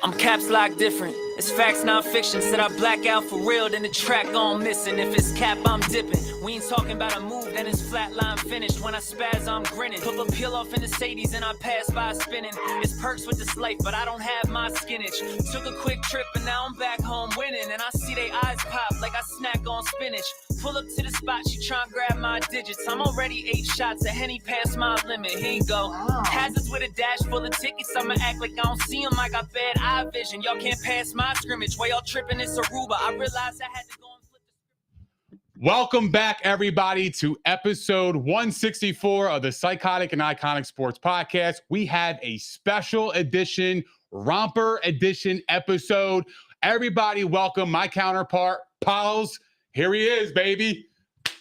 I'm caps lock different. It's facts, not fiction. Said I black out for real, then the track gone missing. If it's cap, I'm dipping. We ain't talking about a move, then it's flatline finished. When I spaz, I'm grinning. Put a peel off in the Sadies and I pass by spinning. It's perks with this life, but I don't have my skinach. Took a quick trip and now I'm back home winning. And I see they eyes pop like I snack on spinach. Pull up to the spot, she tryna grab my digits. I'm already 8 shots, a Henny past my limit. Here you go. Hazards with a dash full of tickets. I'ma act like I don't see them. I got bad eye vision. Y'all can't pass my scrimmage. While y'all tripping, it's Aruba. I realized I had to go and flip the script. Welcome back, everybody, to episode 164 of the Psychotic-Iconic Sports Podcast. We have a special edition, Romper edition episode. Everybody, welcome my counterpart, Pounce. Here he is, baby.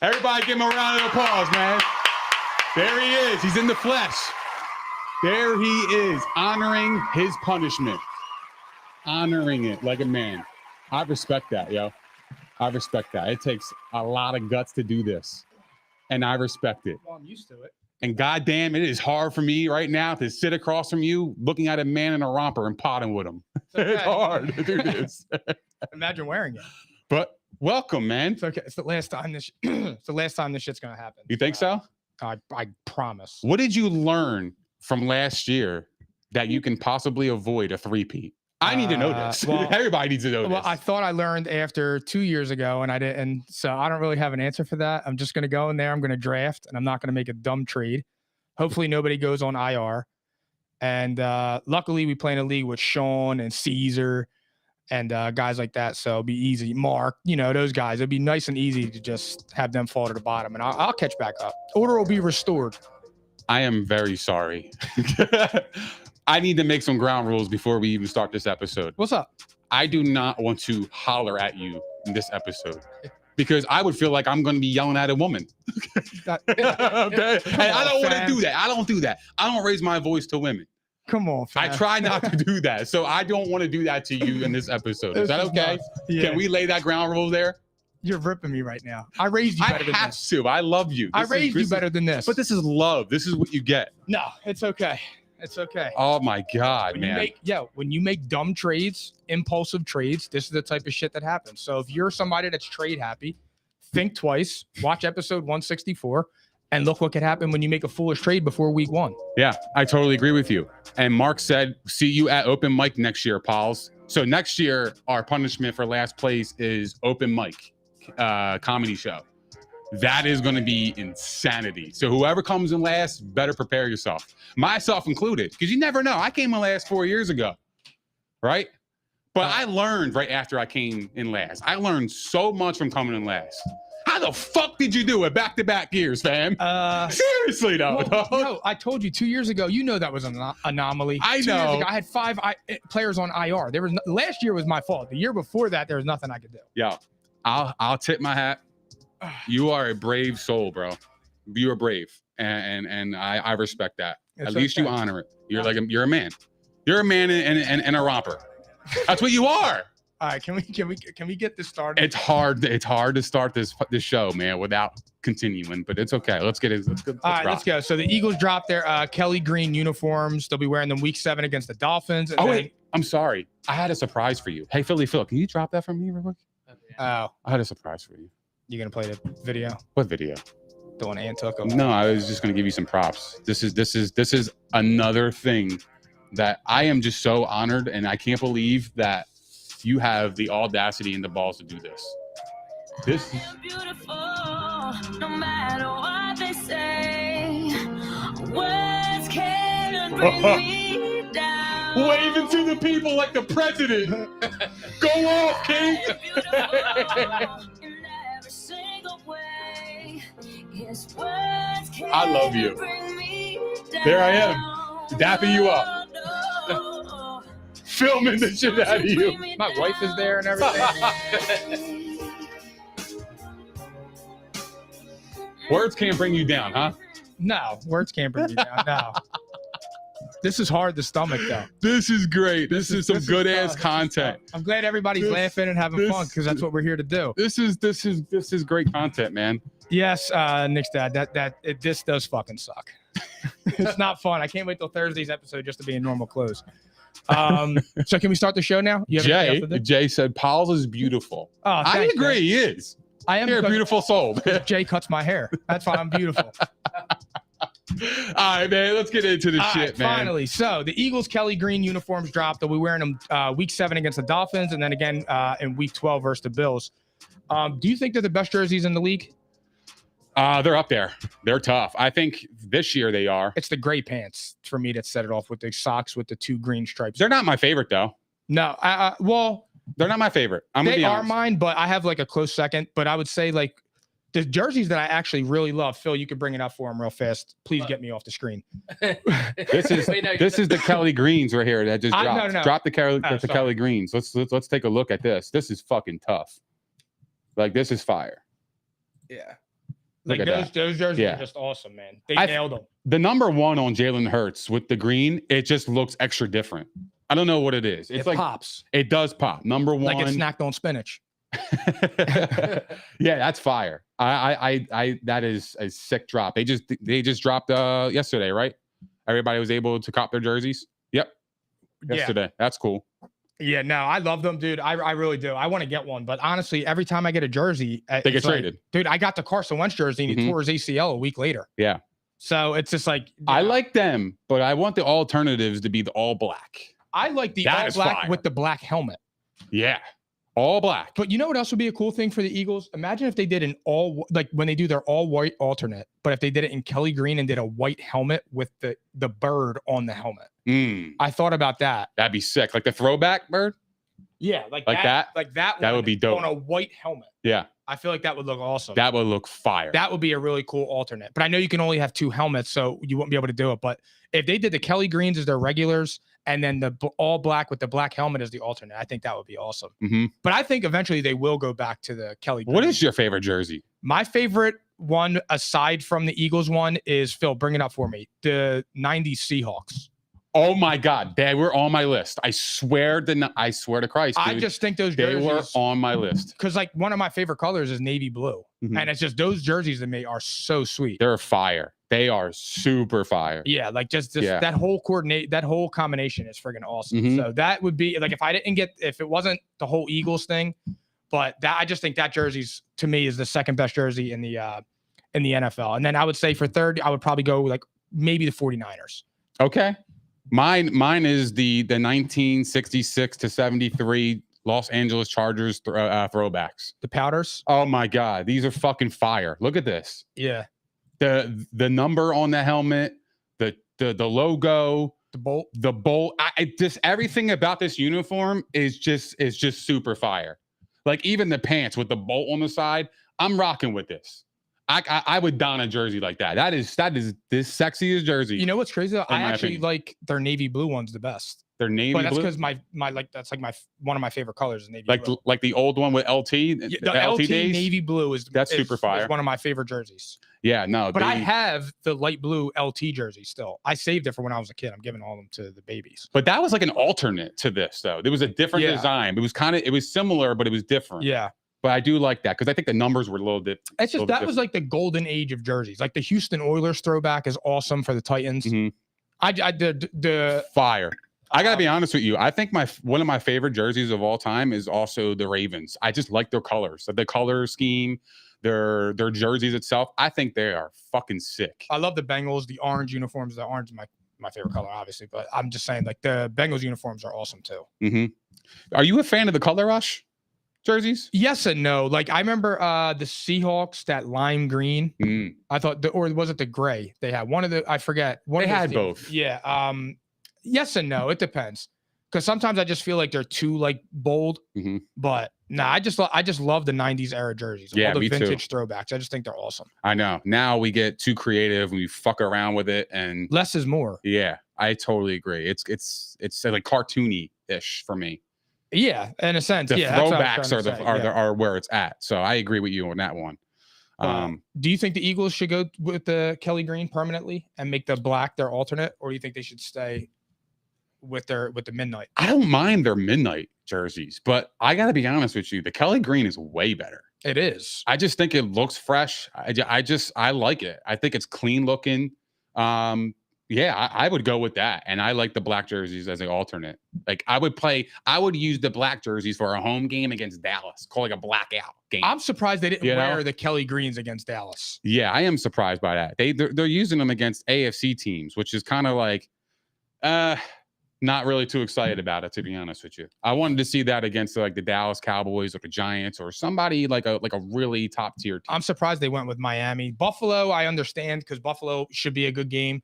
Everybody give him a round of applause, man. There he is. He's in the flesh. There he is, honoring his punishment. Honoring it like a man. I respect that, yo. I respect that. It takes a lot of guts to do this. And I respect it. Well, I'm used to it. And goddamn, it is hard for me right now to sit across from you looking at a man in a romper and potting with him. Okay. It's hard to do this. Imagine wearing it. But welcome, man. It's okay. It's the last time this. It's the last time this shit's gonna happen. You think so? I promise. What did you learn from last year that you can possibly avoid a three-peat? I need to know this. Well, Everybody needs to know Well, this. I thought I learned after 2 years ago, and I didn't. So I don't really have an answer for that. I'm just gonna go in there. I'm gonna draft, and I'm not gonna make a dumb trade. Hopefully, nobody goes on IR. And luckily, we play in a league with Sean and Caesar and guys like that. So it'll be easy. Mark, you know, those guys. It'd be nice and easy to just have them fall to the bottom, and I'll catch back up. Order will be restored. I am very sorry. I need to make some ground rules before we even start this episode. What's up? I do not want to holler at you in this episode because I would feel like I'm going to be yelling at a woman. Okay? And I don't want to do that. I don't do that. I don't raise my voice to women. Come on, fam. I try not to do that. So I don't want to do that to you in this episode. Is that okay? Yeah. Can we lay that ground rule there? You're ripping me right now. I raised you better than I have this. to. I love you. I raised you better than this. But this is love. This is what you get. No, it's okay. It's okay. Oh my God, man. When you make dumb trades, impulsive trades, this is the type of shit that happens. So if you're somebody that's trade happy, think twice, watch episode 164, and look what could happen when you make a foolish trade before week 1. Yeah, I totally agree with you. And Mark said, see you at open mic next year, pals. So next year, our punishment for last place is open mic comedy show. That is going to be insanity. So whoever comes in last, better prepare yourself. Myself included, because you never know. I came in last 4 years ago, right? But I learned right after I came in last. I learned so much from coming in last. How the fuck did you do it back-to-back years, fam? Seriously, though. Well, no, I told you 2 years ago. You know that was an anomaly. I 2 know. Years ago, I had 5 players on IR. Last year was my fault. The year before that, there was nothing I could do. Yo, I'll tip my hat. You are a brave soul, bro. You're brave, and I respect that. At least you honor it. You're you're a man. You're a man and a romper. That's what you are. All right, can we get this started? It's hard to start this show, man, without continuing, but it's okay. Let's get it. All right, let's go. So the Eagles dropped their Kelly green uniforms. They'll be wearing them week 7 against the Dolphins. Wait, I'm sorry. I had a surprise for you. Hey, Philly Phil, can you drop that for me real quick? Oh, I had a surprise for you. you gonna play the video? What video? The one Ann took. No, I was just gonna give you some props. This is another thing that I am just so honored, and I can't believe that you have the audacity and the balls to do this. This is Beautiful, no matter what they say. Words can't bring me down. waving to the people like the president. Go off, King. I love you. There I am, dapping you up, filming the shit out of you. My wife is there and everything. Words can't bring you down, huh? No, words can't bring you down. No. This is hard to stomach, though. This is great. This is some good ass content. I'm glad everybody's laughing and having fun because that's what we're here to do. This is great content, man. Yes, Nick's dad. This does fucking suck. It's not fun. I can't wait till Thursday's episode just to be in normal clothes. So can we start the show now? You have anything else to do? Jay said Paul's is beautiful. Oh, I thanks, agree. man. He is. I am You're a beautiful soul. Jay cuts my hair. That's why I'm beautiful. All right, man. Let's get into the shit, man. Finally. So the Eagles Kelly Green uniforms dropped. They'll be wearing them week 7 against the Dolphins, and then again in week 12 versus the Bills. Do you think they're the best jerseys in the league? They're up there. They're tough. I think this year they are. It's the gray pants for me that set it off with the socks with the 2 green stripes. They're not my favorite though. No, well, they're not my favorite. They are mine, but I have like a close second. But I would say like the jerseys that I actually really love. Phil, you could bring it up for them real fast. Please get me off the screen. This is the Kelly Greens right here that just dropped. No. Drop the Kelly Greens. Let's take a look at this. This is fucking tough. Like this is fire. Yeah. Look Like at those jerseys Yeah. are just awesome, man. They nailed them. The number 1 on Jalen Hurts with the green, it just looks extra different. I don't know what it is. It's It like pops. It does pop. Number 1. Like it's snacked on spinach. Yeah, that's fire. I that is a sick drop. They just dropped yesterday, right? Everybody was able to cop their jerseys. Yep. Yesterday. Yeah. That's cool. Yeah, no, I love them, dude. I really do. I want to get one, but honestly, every time I get a jersey, they get traded. Dude, I got the Carson Wentz jersey and he tore his ACL a week later. Yeah. So it's just like I like them, but I want the alternatives to be the all black. I like the all black with the black helmet. Yeah. All black. But you know what else would be a cool thing for the Eagles? Imagine if they did an all, like when they do their all white alternate, but if they did it in Kelly Green and did a white helmet with the bird on the helmet. I thought about that. That'd be sick. Like the throwback bird? Yeah, like that. Like that would be dope. On a white helmet. Yeah. I feel like that would look awesome. That would look fire. That would be a really cool alternate. But I know you can only have 2 helmets, so you won't be able to do it. But if they did the Kelly Greens as their regulars and then the all black with the black helmet as the alternate, I think that would be awesome. But I think eventually they will go back to the Kelly Greens. What is your favorite jersey? My favorite one, aside from the Eagles one, is, Phil, bring it up for me, the 90s Seahawks. Oh my God, they were on my list. I swear to Christ, dude, I just think those jerseys, they were on my list. Because like one of my favorite colors is navy blue, and it's just those jerseys to me are so sweet. They're fire. They are super fire. Yeah, like just that whole that whole combination is friggin' awesome. So that would be like if it wasn't the whole Eagles thing, but that I just think that jersey's to me is the second best jersey in the NFL. And then I would say for third, I would probably go like maybe the 49ers. Okay. Mine is the 1966 to 73 Los Angeles Chargers throwbacks. The powders. Oh my God, these are fucking fire. Look at this. Yeah. The number on the helmet, the logo, the bolt. I just everything about this uniform is just super fire. Like even the pants with the bolt on the side, I'm rocking with this. I would don a jersey like that. That is this sexiest jersey. You know what's crazy though? I actually like their navy blue ones the best. Their navy blue. But that's because my that's like one of my favorite colors is navy blue. Like the old one with LT. The LT days, navy blue is super fire. Is one of my favorite jerseys. Yeah, no. But I have the light blue LT jersey still. I saved it for when I was a kid. I'm giving all of them to the babies. But that was like an alternate to this though. There was a different design. It was similar, but it was different. Yeah. But I do like that because I think the numbers were a little bit. It's just that was like the golden age of jerseys. Like the Houston Oilers throwback is awesome for the Titans. I did the fire. I gotta be honest with you. I think one of my favorite jerseys of all time is also the Ravens. I just like their colors, the color scheme, their jerseys itself. I think they are fucking sick. I love the Bengals, the orange uniforms. The orange is my favorite color, obviously, but I'm just saying like the Bengals uniforms are awesome too. Are you a fan of the Color Rush jerseys? Yes and no. Like I remember the Seahawks, that lime green. I thought or was it the gray? They had one of the I forget. They had both. Yeah. Yes and no. It depends. Because sometimes I just feel like they're too like bold. But nah, I just love the 90s era jerseys. Yeah, all the me vintage too. throwbacks. I just think they're awesome. I know. Now we get too creative and we fuck around with it and less is more. Yeah, I totally agree. It's like cartoony-ish for me. Yeah, in a sense. The yeah, throwbacks are where it's at. So I agree with you on that one. Do you think the Eagles should go with the Kelly Green permanently and make the black their alternate, or do you think they should stay with the midnight? I don't mind their midnight jerseys, but I got to be honest with you, the Kelly Green is way better. It is. I just think it looks fresh. I like it. I think it's clean looking. Yeah, I would go with that. And I like the black jerseys as an alternate. Like I would use the black jerseys for a home game against Dallas, call like a blackout game. I'm surprised they didn't wear the Kelly Greens against Dallas. Yeah, I am surprised by that. They're using them against AFC teams, which is kind of like not really too excited about it, to be honest with you. I wanted to see that against like the Dallas Cowboys or the Giants or somebody like a really top tier team. I'm surprised they went with Miami. Buffalo, I understand because Buffalo should be a good game.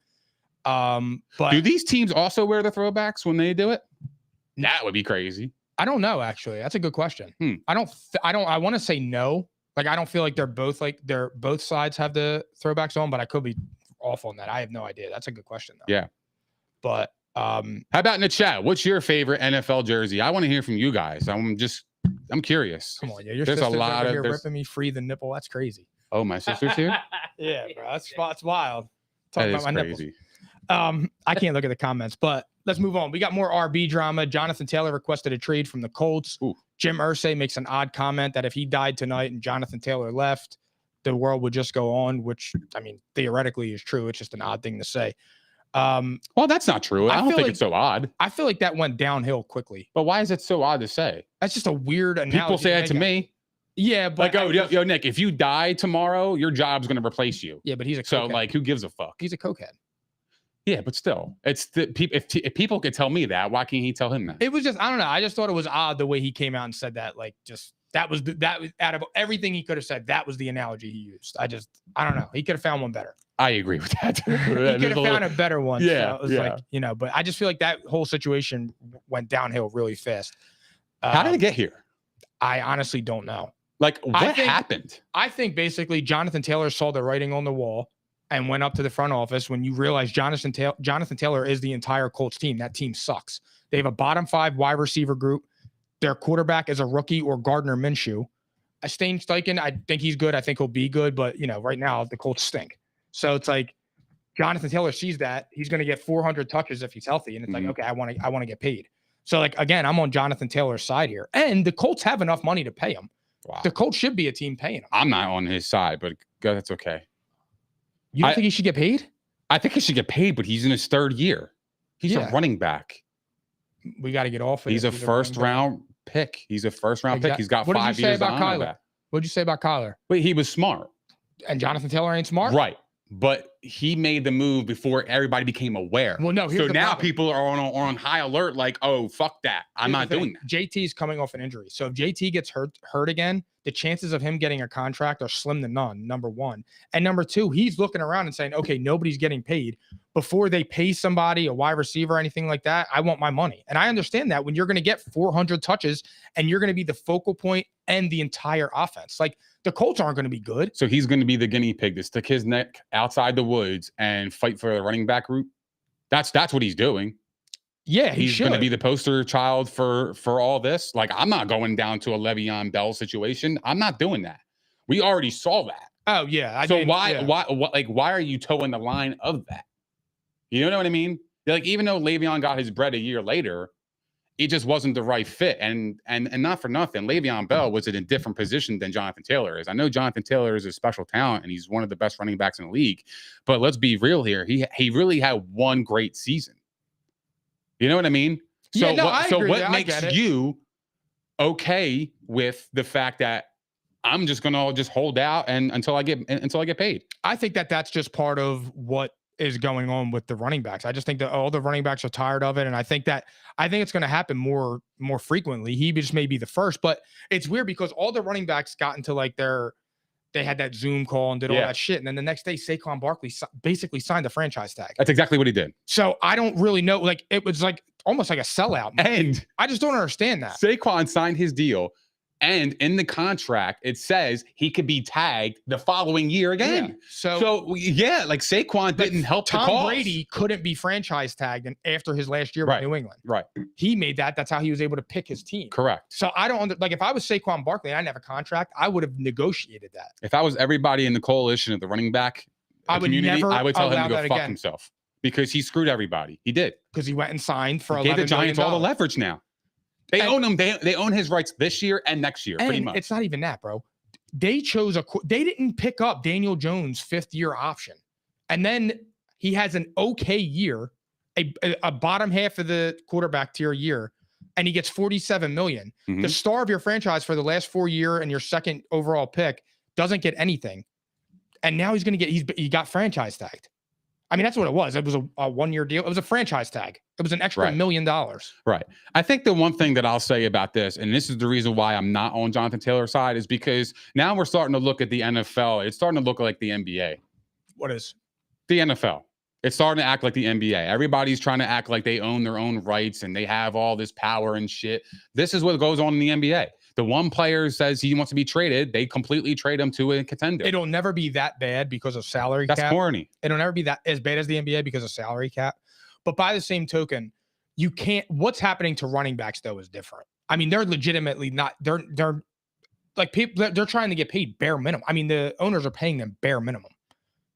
But do these teams also wear the throwbacks when they do it? That would be crazy. I don't know, actually. That's a good question. I want to say no. Like, I don't feel like both sides have the throwbacks on, but I could be off on that. I have no idea. That's a good question, though. Yeah. But how about in the chat? What's your favorite NFL jersey? I want to hear from you guys. I'm curious. Come on, yeah. Your there's sister's a lot over of here ripping me free the nipple. That's crazy. Oh, my sister's here? Yeah, bro. That's wild. Talking about my crazy. Nipples. I can't look at the comments, but let's move on. We got more RB drama. Jonathan Taylor requested a trade from the Colts. Ooh. Jim Irsay makes an odd comment that if he died tonight and Jonathan Taylor left, the world would just go on, which, I mean, theoretically is true. It's just an odd thing to say. Well, that's not true. I don't think it's so odd. I feel like that went downhill quickly. But why is it so odd to say? That's just a weird analogy. People say that to me. Yeah, but like, yo, Nick, if you die tomorrow, your job's going to replace you. Yeah, but he's a cokehead. So, like, who gives a fuck? He's a cokehead. Yeah, but still, it's the people. If people could tell me that, why can't he tell him that? It was just, I don't know. I just thought it was odd the way he came out and said that. Like, just that was out of everything he could have said. That was the analogy he used. I don't know. He could have found one better. I agree with that. He could have found a better one. Yeah, so it was like, but I just feel like that whole situation went downhill really fast. How did it get here? I honestly don't know. Like, what happened? I think basically Jonathan Taylor saw the writing on the wall and went up to the front office when you realize Jonathan Taylor is the entire Colts team. That team sucks. They have a bottom 5 wide receiver group. Their quarterback is a rookie or Gardner Minshew. Stain Steichen, I think he's good. I think he'll be good. But, right now the Colts stink. So it's like Jonathan Taylor sees that. He's going to get 400 touches if he's healthy. And it's like, okay, I want to get paid. So, like, again, I'm on Jonathan Taylor's side here. And the Colts have enough money to pay him. Wow. The Colts should be a team paying him. I'm not on his side, but that's okay. You don't think he should get paid? I think he should get paid, but he's in his 3rd year. He's a running back. We got to get off of He's a first-round pick. He's a first-round pick. He's got 5 years on Kyler. What did you say about Kyler? Wait, he was smart. And Jonathan Taylor ain't smart? Right. But he made the move before everybody became aware. Well, no. So now people are on high alert, like, oh, fuck that. I'm not doing that. JT's coming off an injury. So if JT gets hurt again, the chances of him getting a contract are slim to none, number one. And number two, he's looking around and saying, okay, nobody's getting paid. Before they pay somebody, a wide receiver or anything like that, I want my money. And I understand that when you're going to get 400 touches and you're going to be the focal point and the entire offense. Like, the Colts aren't going to be good. So he's going to be the guinea pig to stick his neck outside the woods and fight for the running back group. That's what he's doing. Yeah, he's going to be the poster child for all this. Like, I'm not going down to a Le'Veon Bell situation. I'm not doing that. We already saw that. Oh yeah. Why are you towing the line of that? You know what I mean? Like, even though Le'Veon got his bread a year later, it just wasn't the right fit. And not for nothing, Le'Veon Bell was in a different position than Jonathan Taylor is. I know Jonathan Taylor is a special talent and he's one of the best running backs in the league, but let's be real here. He really had one great season. You know what I mean? So what makes you okay with the fact that I'm just gonna hold out and until I get paid? I think that's just part of what is going on with the running backs. I just think that all the running backs are tired of it. And I think it's going to happen more frequently. He just may be the first, but it's weird because all the running backs got into like they had that Zoom call and did all that shit. And then the next day, Saquon Barkley basically signed a franchise tag. That's exactly what he did. So I don't really know. Like, it was like almost like a sellout. And I just don't understand that. Saquon signed his deal. And in the contract, it says he could be tagged the following year again. Yeah. So like Saquon didn't help the cause. Tom Brady couldn't be franchise tagged after his last year with New England. Right. He made that. That's how he was able to pick his team. Correct. So I don't like if I was Saquon Barkley and I didn't have a contract, I would have negotiated that. If I was everybody in the coalition of the running back community, I would tell him to go fuck himself because he screwed everybody. He did. Because he went and signed for $11 million. Gave the Giants all the million. leverage now. They own him. They own his rights this year and next year, pretty much. It's not even that, bro. They didn't pick up Daniel Jones' 5th-year option. And then He has an okay year, a bottom half of the quarterback tier year, and he gets $47 million. Mhm. The star of your franchise for the last 4 years and your second overall pick doesn't get anything. And now he's going to get, he got franchise tagged. I mean, that's what it was. It was a 1-year deal. It was a franchise tag. It was an extra $1 million. Right. I think the one thing that I'll say about this, and this is the reason why I'm not on Jonathan Taylor's side, is because now we're starting to look at the NFL. It's starting to look like the NBA. What is? The NFL. It's starting to act like the NBA. Everybody's trying to act like they own their own rights and they have all this power and shit. This is what goes on in the NBA. The one player says he wants to be traded, they completely trade him to a contender. It'll never be that bad because of salary cap. That's corny. It'll never be that as bad as the NBA because of salary cap. But by the same token, you can't. What's happening to running backs though is different. I mean, they're legitimately not. They're like people. They're trying to get paid bare minimum. I mean, the owners are paying them bare minimum.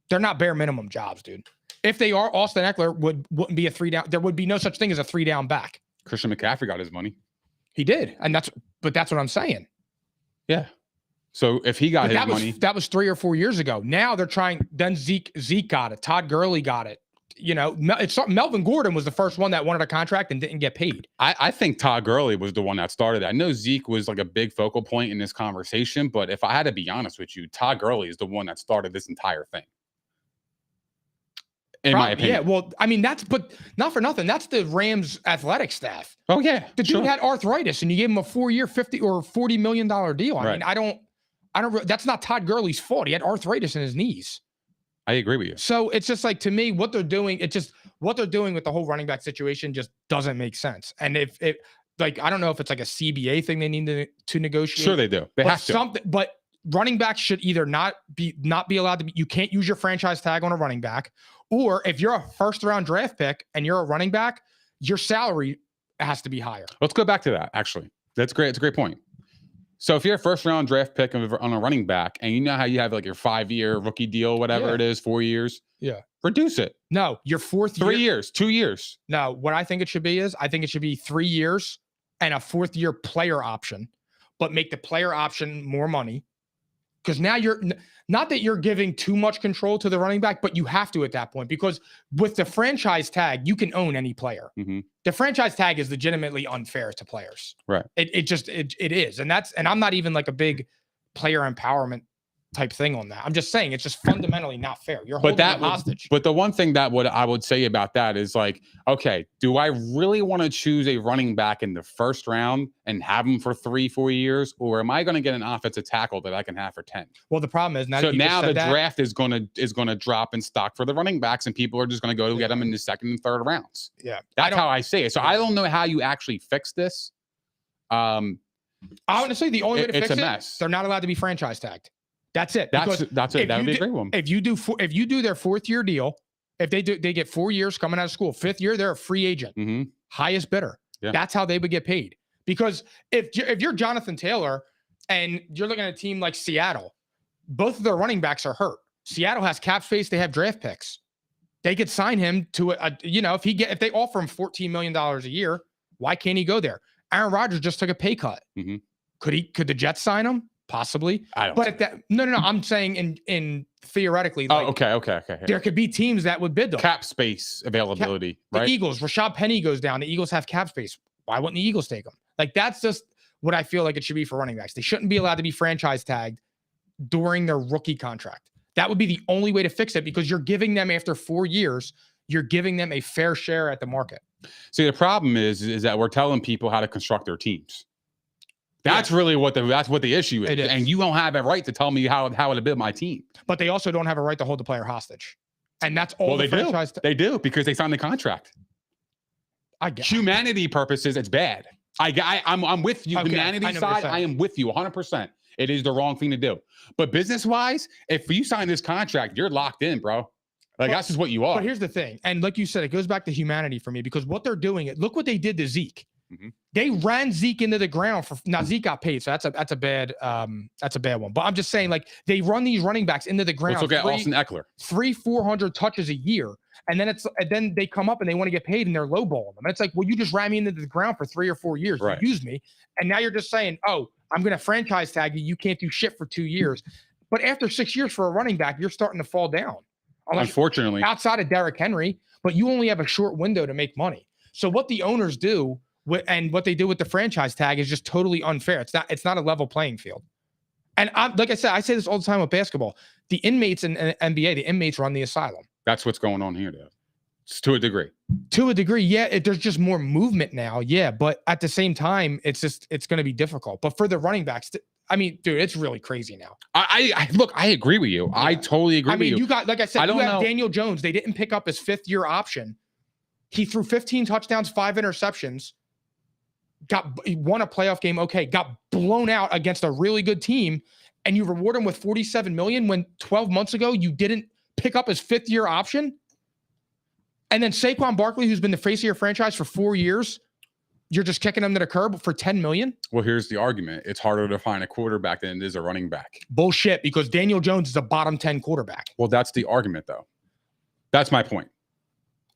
They're not bare minimum jobs, dude. If they are, Austin Eckler wouldn't be a 3-down. There would be no such thing as a 3-down back. Christian McCaffrey got his money. He did, and that's what I'm saying. Yeah. So if he got his money, that was 3 or 4 years ago. Now they're trying. Then Zeke got it. Todd Gurley got it. You know, Melvin Gordon was the first one that wanted a contract and didn't get paid. I think Todd Gurley was the one that started it. I know Zeke was like a big focal point in this conversation, but if I had to be honest with you, Todd Gurley is the one that started this entire thing. In my opinion. Yeah, well, I mean, but not for nothing. That's the Rams athletic staff. Oh, yeah. The dude had arthritis and you gave him a 4-year, $50 or $40 million deal. I mean, I don't, that's not Todd Gurley's fault. He had arthritis in his knees. I agree with you. So it's just like, to me, what they're doing with the whole running back situation just doesn't make sense. And if like, I don't know if it's like a CBA thing they need to negotiate. Sure they do. They have to. But running backs should either not be allowed to be, you can't use your franchise tag on a running back, or if you're a first-round draft pick and you're a running back, your salary has to be higher. Let's go back to that, actually. That's great. It's a great point. So if you're a first-round draft pick on a running back, and you know how you have like your 5-year rookie deal, whatever it is, 4 years, reduce it. No, your fourth year. 3 years, 2 years. No, what I think it should be is, I think it should be 3 years and a 4th-year player option, but make the player option more money. Because now you're not that you're giving too much control to the running back, but you have to at that point, because with the franchise tag, you can own any player. Mm-hmm. The franchise tag is legitimately unfair to players. Right. It is. And I'm not even like a big player empowerment type thing on that. I'm just saying it's just fundamentally not fair. You're holding them hostage. But the one thing that I would say about that is like, okay, do I really want to choose a running back in the first round and have him for 3-4 years, or am I going to get an offensive tackle that I can have for 10? Well, the problem is now the draft is going to drop in stock for the running backs, and people are just going to go to get them in the second and third rounds. Yeah, that's how I say it. So I don't know how you actually fix this. Honestly, the only way to fix it's a mess. They're not allowed to be franchise tagged. That's it. That's it. That would be a great one. If you do their 4th-year deal, if they get 4 years coming out of school, 5th year, they're a free agent, highest bidder. Yeah. That's how they would get paid. Because if you're Jonathan Taylor and you're looking at a team like Seattle, both of their running backs are hurt. Seattle has cap space. They have draft picks. They could sign him to if they offer him $14 million a year, why can't he go there? Aaron Rodgers just took a pay cut. Mm-hmm. Could the Jets sign him? Possibly. No. I'm saying in theoretically. Like, okay. There could be teams that would bid them. Cap space availability, right? The Eagles, Rashad Penny goes down. The Eagles have cap space. Why wouldn't the Eagles take them? Like, that's just what I feel like it should be for running backs. They shouldn't be allowed to be franchise tagged during their rookie contract. That would be the only way to fix it, because you're giving them, after 4 years, you're giving them a fair share at the market. See, the problem is that we're telling people how to construct their teams. That's really what the issue is. And you don't have a right to tell me how to build my team. But they also don't have a right to hold the player hostage. And that's all they do. They do, because they signed the contract. I guess. Humanity purposes, it's bad. I'm with you. Okay, humanity side, I am with you 100%. It is the wrong thing to do. But business-wise, if you sign this contract, you're locked in, bro. Like, that's just what you are. But here's the thing. And like you said, it goes back to humanity for me, because what they're doing, look what they did to Zeke. Mm-hmm. They ran Zeke into the ground now Zeke got paid, so that's a bad one. But I'm just saying, like, they run these running backs into the ground. Let's look at Austin Eckler. 300-400 touches a year, and then they come up and they want to get paid, and they're lowballing them. And it's like, well, you just ran me into the ground for 3 or 4 years. Right. You used me, and now you're just saying, oh, I'm going to franchise tag you. You can't do shit for 2 years. But after 6 years for a running back, you're starting to fall down. Unfortunately. Outside of Derrick Henry, but you only have a short window to make money. So what the owners do and what they do with the franchise tag is just totally unfair. It's not a level playing field. And like I said, I say this all the time with basketball. The inmates in NBA, the inmates run the asylum. That's what's going on here, though. It's to a degree. To a degree, yeah. There's just more movement now, yeah. But at the same time, it's going to be difficult. But for the running backs, I mean, dude, it's really crazy now. I look, I agree with you. Yeah. I totally agree with you. You got, like I said, you have Daniel Jones. They didn't pick up his 5th-year option. He threw 15 touchdowns, 5 interceptions. He won a playoff game. Okay, got blown out against a really good team, and you reward him with $47 million when 12 months ago you didn't pick up his 5th-year option. And then Saquon Barkley, who's been the face of your franchise for 4 years, you're just kicking him to the curb for $10 million? Well, here's the argument. It's harder to find a quarterback than it is a running back. Bullshit, because Daniel Jones is a bottom 10 quarterback. Well, that's the argument, though. That's my point.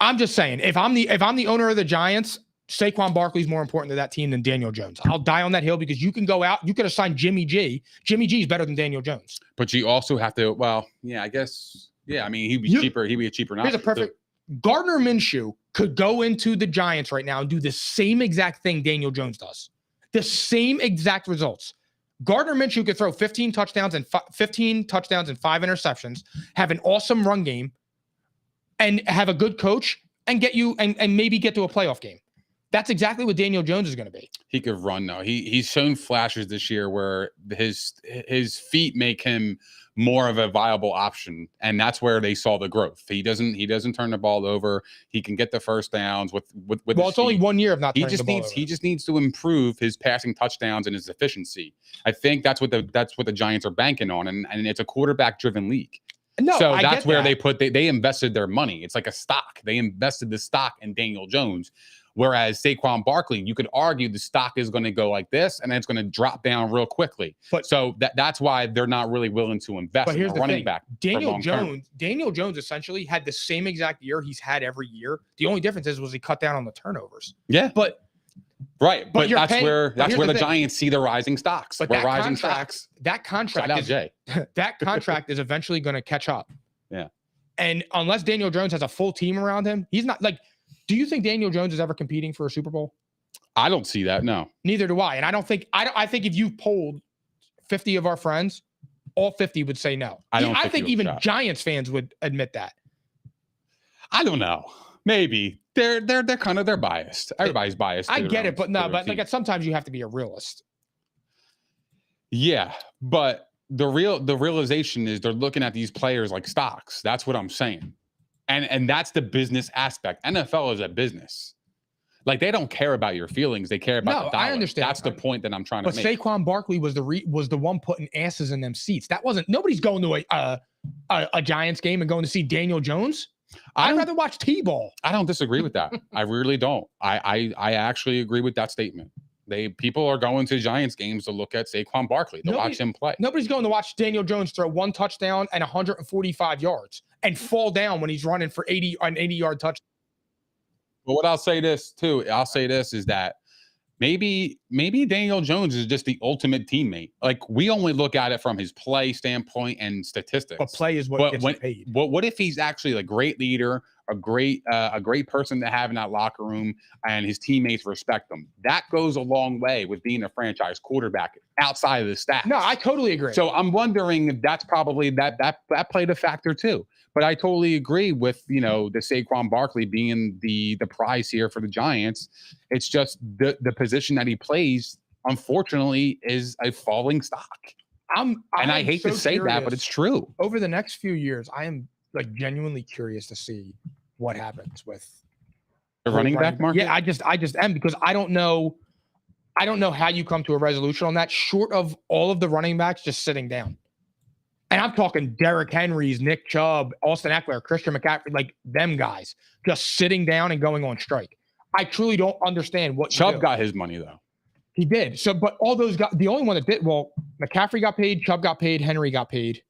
I'm just saying, if I'm the owner of the Giants, Saquon Barkley is more important to that team than Daniel Jones. I'll die on that hill because you can go out. You could have signed Jimmy G. Jimmy G is better than Daniel Jones. But you also have to, well, yeah, I guess, yeah. I mean, he'd be cheaper. He'd be a cheaper. Here's a perfect. Gardner Minshew could go into the Giants right now and do the same exact thing Daniel Jones does. The same exact results. Gardner Minshew could throw 15 touchdowns and 5 interceptions, have an awesome run game, and have a good coach and get you and maybe get to a playoff game. That's exactly what Daniel Jones is going to be. He could run though. He's shown flashes this year where his feet make him more of a viable option, and that's where they saw the growth. He doesn't turn the ball over. He can get the first downs with. Well, it's only 1 year of not. He just needs to improve his passing touchdowns and his efficiency. I think that's what the Giants are banking on, and it's a quarterback driven league. No, so that's where they invested their money. It's like a stock. They invested the stock in Daniel Jones. Whereas Saquon Barkley, you could argue the stock is going to go like this, and then it's going to drop down real quickly. But so that's why they're not really willing to invest in a running back. Daniel Jones essentially had the same exact year he's had every year. The only difference was he cut down on the turnovers. Yeah, but that's where the Giants see the rising stocks. But that contract is eventually going to catch up. Yeah, and unless Daniel Jones has a full team around him, he's not like. Do you think Daniel Jones is ever competing for a Super Bowl? I don't see that. No. Neither do I. And I think if you polled 50 of our friends, all 50 would say no. I think even Giants fans would admit that. I don't know. Maybe they're biased. Everybody's biased. I get it, but sometimes you have to be a realist. Yeah, but the realization is they're looking at these players like stocks. That's what I'm saying. And that's the business aspect. NFL is a business. Like, they don't care about your feelings. They care about the dollar. I understand. That's the point that I'm trying to make. But Saquon Barkley was the one putting asses in them seats. Nobody's going to a Giants game and going to see Daniel Jones. I'd rather watch T-ball. I don't disagree with that. I really don't. I actually agree with that statement. People are going to Giants games to look at Saquon Barkley, to watch him play. Nobody's going to watch Daniel Jones throw 1 touchdown and 145 yards and fall down when he's running for an 80-yard touchdown. But what I'll say this is that maybe Daniel Jones is just the ultimate teammate. Like, we only look at it from his play standpoint and statistics. But play is what gets paid. What if he's actually a great leader, a great person to have in that locker room, and his teammates respect him? That goes a long way with being a franchise quarterback outside of the stats. No, I totally agree. So I'm wondering if that's probably that played a factor too. But I totally agree with, the Saquon Barkley being the prize here for the Giants. It's just the position that he plays, unfortunately, is a falling stock. I hate to say that, but it's true. Over the next few years, I am genuinely curious to see what happens with the running back market. Yeah, I just am, because I don't know how you come to a resolution on that, short of all of the running backs just sitting down. And I'm talking Derrick Henry's, Nick Chubb, Austin Eckler, Christian McCaffrey, like them guys just sitting down and going on strike. I truly don't understand what Chubb got his money though. He did. So, but all those guys, the only one that did, McCaffrey got paid, Chubb got paid, Henry got paid.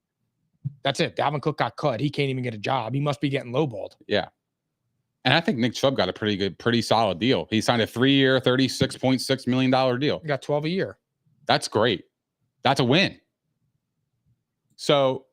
That's it. Dalvin Cook got cut. He can't even get a job. He must be getting lowballed. Yeah. And I think Nick Chubb got a pretty solid deal. He signed a 3-year, $36.6 million deal. He got 12 a year. That's great. That's a win. So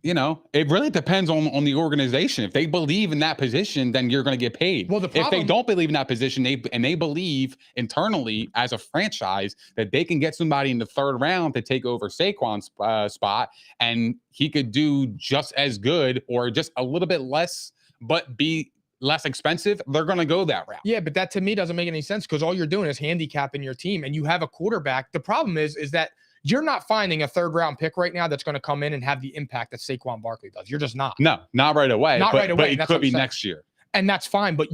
it really depends on the organization. If they believe in that position, then you're going to get paid. Well, if they don't believe in that position, they believe internally as a franchise that they can get somebody in the third round to take over Saquon's spot, and he could do just as good or just a little bit less, but be less expensive, they're going to go that route. Yeah, but that to me doesn't make any sense because all you're doing is handicapping your team, and you have a quarterback. The problem is that you're not finding a third round pick right now that's going to come in and have the impact that Saquon Barkley does. You're just not. No, not right away. But it That's could be next year. And that's fine. But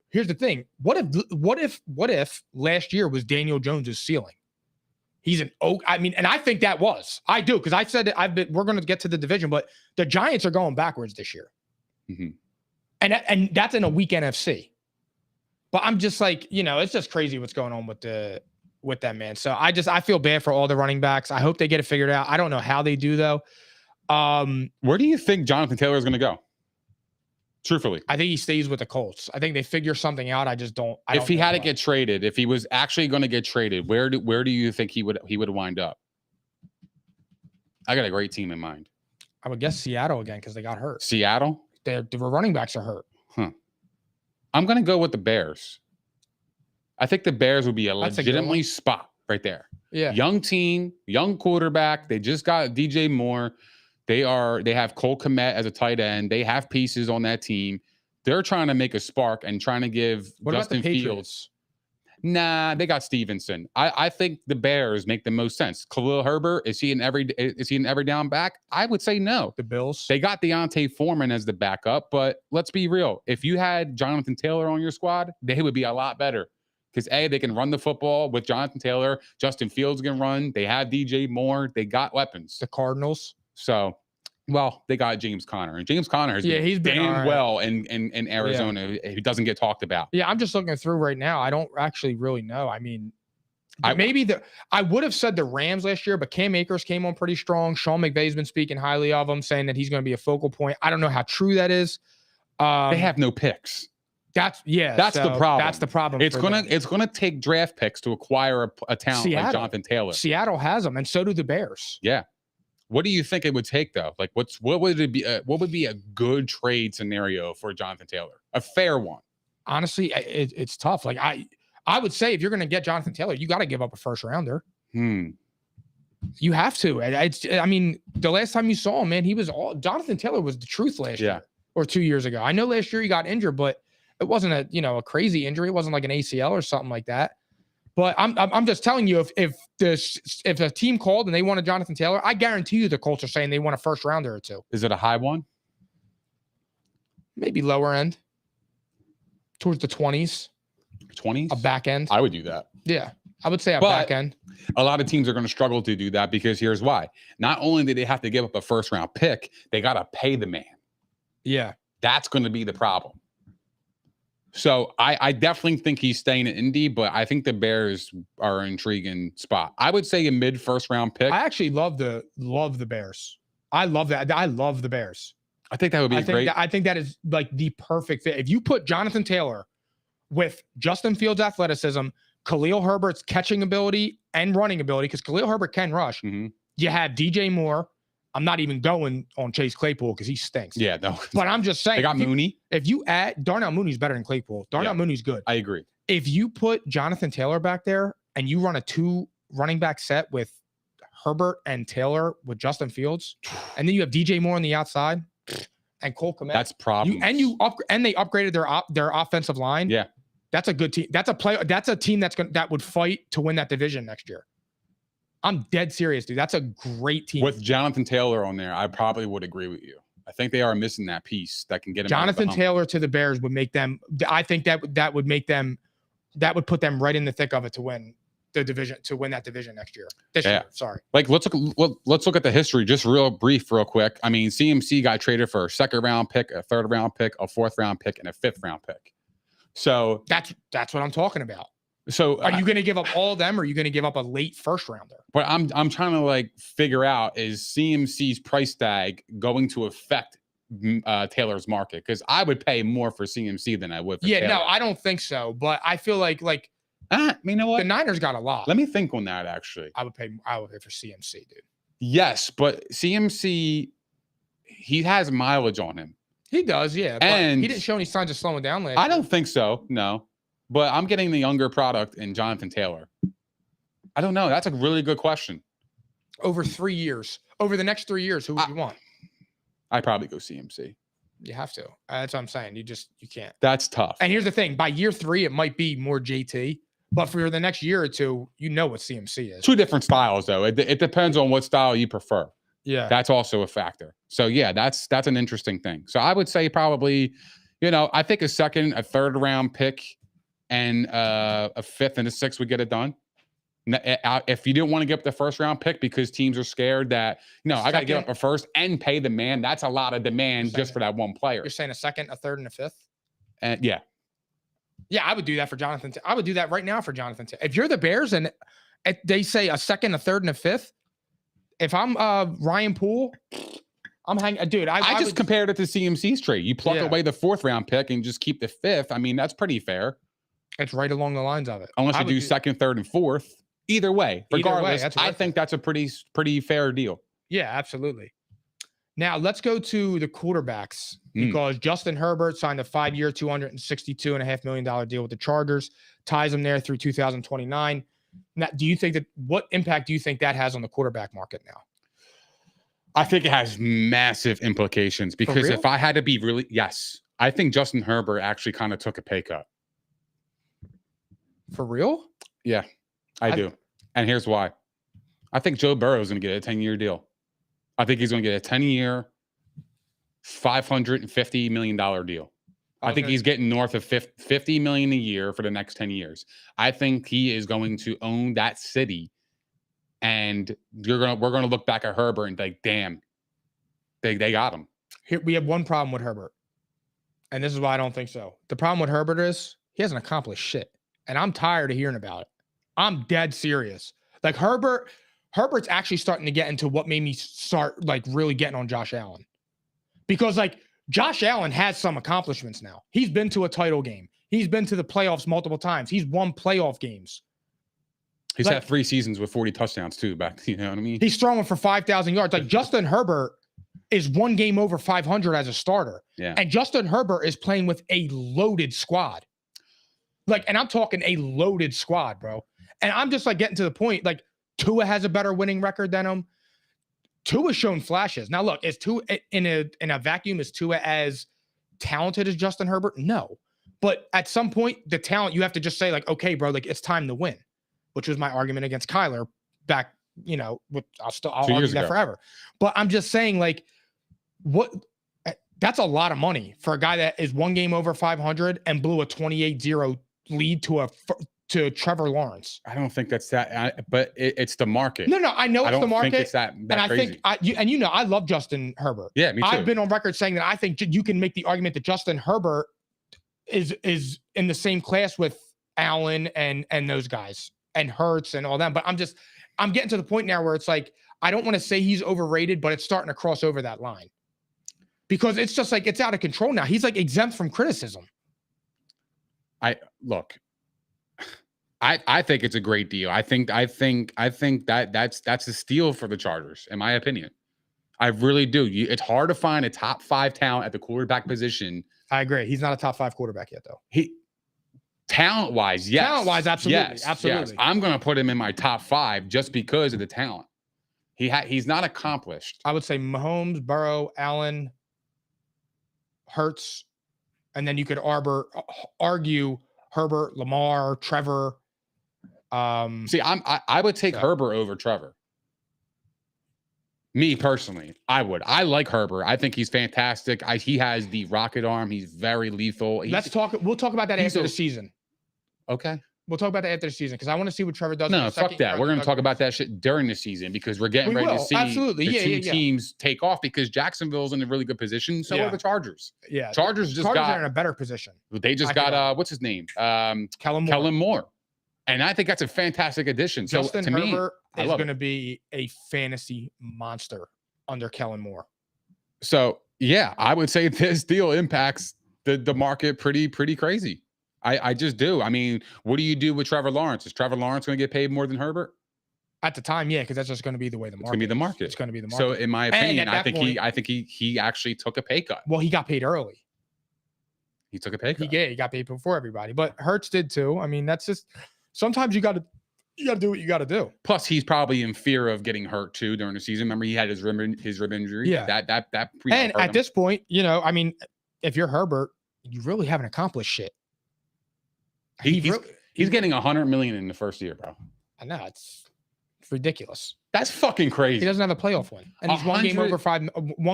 here's the thing. What if last year was Daniel Jones's ceiling? He's and I think that was. I do, because I've said it. We're going to get to the division, but the Giants are going backwards this year. Mm-hmm. And that's in a weak NFC. But I'm just like, it's just crazy what's going on with that, man. So I feel bad for all the running backs. I hope they get it figured out. I don't know how they do, though. Where do you think Jonathan Taylor is going to go? Truthfully, I think he stays with the Colts. I think they figure something out. I just don't. If he had to get traded, if he was actually going to get traded, where do you think he would wind up? I got a great team in mind. I would guess Seattle again because they got hurt. Seattle? The running backs are hurt. I'm going to go with the Bears. I think the Bears would be a legitimately spot right there. Yeah. Young team, young quarterback. They just got DJ Moore. They have Cole Kmet as a tight end. They have pieces on that team. They're trying to make a spark and trying to give Justin Fields. Nah, they got Stevenson. I think the Bears make the most sense. Khalil Herbert, is he an every down back? I would say no. The Bills. They got Deontay Foreman as the backup, but let's be real. If you had Jonathan Taylor on your squad, they would be a lot better. Because they can run the football with Jonathan Taylor. Justin Fields can run. They have DJ Moore. They got weapons. The Cardinals. So, they got James Conner. And James Conner has he's been damn well in Arizona. Yeah. He doesn't get talked about. Yeah, I'm just looking through right now. I don't actually really know. I mean, I would have said the Rams last year, but Cam Akers came on pretty strong. Sean McVay's been speaking highly of him, saying that he's going to be a focal point. I don't know how true that is. They have no picks. That's the problem. That's the problem. It's gonna take draft picks to acquire a talent like Jonathan Taylor. Seattle has them, and so do the Bears. Yeah. What do you think it would take though? Like, what would it be? What would be a good trade scenario for Jonathan Taylor? A fair one. Honestly, it's tough. Like I would say if you're going to get Jonathan Taylor, you got to give up a first rounder. You have to. I mean, the last time you saw him, man, Jonathan Taylor was the truth last year or 2 years ago. I know last year he got injured, but it wasn't a crazy injury. It wasn't like an ACL or something like that. But I'm just telling you, if a team called and they wanted Jonathan Taylor, I guarantee you the Colts are saying they want a first rounder or two. Is it a high one? Maybe lower end, towards the 20s. 20s? A back end. I would do that. Yeah, I would say back end. A lot of teams are going to struggle to do that because here's why. Not only did they have to give up a first round pick, they got to pay the man. Yeah. That's going to be the problem. So I definitely think he's staying in Indy, but I think the Bears are an intriguing spot. I would say a mid first round pick. I actually love the Bears. I love that. I love the Bears. I think that would be great. I think that is like the perfect fit. If you put Jonathan Taylor with Justin Fields' athleticism, Khalil Herbert's catching ability and running ability, because Khalil Herbert can rush. Mm-hmm. You have DJ Moore. I'm not even going on Chase Claypool because he stinks. Yeah, no. But I'm just saying. They got Mooney. If you add Darnell Mooney's better than Claypool. Darnell Mooney's good. I agree. If you put Jonathan Taylor back there and you run a 2 running back set with Herbert and Taylor with Justin Fields, and then you have DJ Moore on the outside and Cole Kmet. That's problem. And they upgraded their offensive line. Yeah. That's a good team. That's a team that would fight to win that division next year. I'm dead serious, dude. That's a great team. With Jonathan Taylor on there, I probably would agree with you. I think they are missing that piece that can get him. Jonathan Taylor to the Bears would make them. I think that would make them. That would put them right in the thick of it to win the division, to win that division next year. This year, sorry. Like let's look at the history, just real brick. I mean, CMC got traded for a 2nd round pick, a 3rd round pick, a 4th round pick, and a 5th round pick. So that's what I'm talking about. So are you going to give up all of them, or are you going to give up a late first rounder? But I'm trying to like figure out, is CMC's price tag going to affect Taylor's market? Because I would pay more for CMC than I would for Taylor. No, I don't think so. But I feel like you know what? The Niners got a lot. Let me think on that. Actually, I would pay for CMC, dude. Yes, but CMC he has mileage on him. He does, yeah. But And he didn't show any signs of slowing down last I year. don't think so, no. But I'm getting the younger product in Jonathan Taylor. I don't know. That's a really good question. Over 3 years. Over the next 3 years, who would you want? I'd probably go CMC. You have to. That's what I'm saying. You can't. That's tough. And here's the thing. By year 3, it might be more JT. But for the next year or two, you know what CMC is. Two different styles, though. It depends on what style you prefer. Yeah. That's also a factor. So, yeah, that's an interesting thing. So, I would say probably, I think a second, a third round pick and a fifth and a sixth would get it done. If you didn't want to give up the first round pick because teams are scared that, I got to give up a first and pay the man, that's a lot of demand just for that one player. You're saying a second, a third, and a fifth? And yeah. Yeah, I would do that for Jonathan. I would do that right now for Jonathan. If you're the Bears and they say a second, a third, and a fifth, if I'm Ryan Poole, I'm hanging. Dude, I just compared it to CMC's trade. You pluck away the fourth round pick and just keep the fifth. I mean, that's pretty fair. It's right along the lines of it. Unless you do second, third, and fourth. Either way, regardless, I think that's a pretty fair deal. Yeah, absolutely. Now let's go to the quarterbacks because Justin Herbert signed a 5-year, $262.5 million deal with the Chargers, ties him there through 2029. Now, what impact do you think that has on the quarterback market now? I think it has massive implications because if I had to be really, yes, I think Justin Herbert actually kind of took a pay cut. For real? Yeah, I do. And here's why. I think Joe Burrow is going to get a 10-year deal. I think he's going to get a 10-year, $550 million deal. I think he's getting north of $50 million a year for the next 10 years. I think he is going to own that city. And we're going to look back at Herbert and be like, damn, they got him. Here, we have one problem with Herbert. And this is why I don't think so. The problem with Herbert is he hasn't accomplished shit. And I'm tired of hearing about it. I'm dead serious. Like Herbert's actually starting to get into what made me start like really getting on Josh Allen. Because like Josh Allen has some accomplishments now. He's been to a title game. He's been to the playoffs multiple times. He's won playoff games. He's had 3 seasons with 40 touchdowns too back. You know what I mean? He's throwing for 5,000 yards. Like Justin Herbert is 1 game over 500 as a starter. Yeah. And Justin Herbert is playing with a loaded squad. Like, and I'm talking a loaded squad, bro. And I'm just like getting to the point, like Tua has a better winning record than him. Tua's shown flashes. Now, look, is Tua in a vacuum, is Tua as talented as Justin Herbert? No. But at some point, the talent, you have to just say, like, okay, bro, like it's time to win, which was my argument against Kyler back, I'll argue that forever. But I'm just saying, like, that's a lot of money for a guy that is 1 game over 500 and blew a 28-0 lead to Trevor Lawrence. I don't think that's that, but it's the market. No, I know it's the market. I don't think it's that and I crazy. think, I love Justin Herbert. Yeah, me too. I've been on record saying that I think you can make the argument that Justin Herbert is in the same class with Allen and those guys and Hurts and all that. But I'm getting to the point now where it's like, I don't want to say he's overrated, but it's starting to cross over that line. Because it's just like, it's out of control now. He's like exempt from criticism. I think it's a great deal. I think that's a steal for the Chargers, in my opinion. I really do. It's hard to find a top 5 talent at the quarterback position. I agree. He's not a top 5 quarterback yet, though. Talent-wise, yes. Talent-wise, absolutely. Yes, absolutely. Yes. I'm going to put him in my top 5 just because of the talent. He's not accomplished. I would say Mahomes, Burrow, Allen, Hurts, and then you could argue Herbert, Lamar, Trevor. See, I would take Herbert over Trevor. Me personally, I would. I like Herbert. I think he's fantastic. He has the rocket arm. He's very lethal. We'll talk about that after the season. Okay. We'll talk about that after the season because I want to see what Trevor does. No, fuck that. We're going to talk about that shit during the season because we're getting ready to see the two teams take off because Jacksonville's in a really good position. So are the Chargers. Yeah. Chargers are in a better position. They just got, what's his name? Kellen Moore. And I think that's a fantastic addition. Justin so Herbert is going to be a fantasy monster under Kellen Moore. So, yeah, I would say this deal impacts the market pretty crazy. I just do. I mean, what do you do with Trevor Lawrence? Is Trevor Lawrence going to get paid more than Herbert? At the time, yeah, because that's just going to be the way the market. It's going to be the market. It's going to be the market. So, in my opinion, at that point, I think he actually took a pay cut. Well, he got paid early. He took a pay cut. He got paid before everybody, but Hurts did too. I mean, that's just sometimes you got to do what you got to do. Plus, he's probably in fear of getting hurt too during the season. Remember, he had his rib injury. Yeah, that and at this point, I mean, if you're Herbert, you really haven't accomplished shit. He's getting $100 million in the first year, bro. I know it's ridiculous. That's fucking crazy. He doesn't have a playoff win, and he's one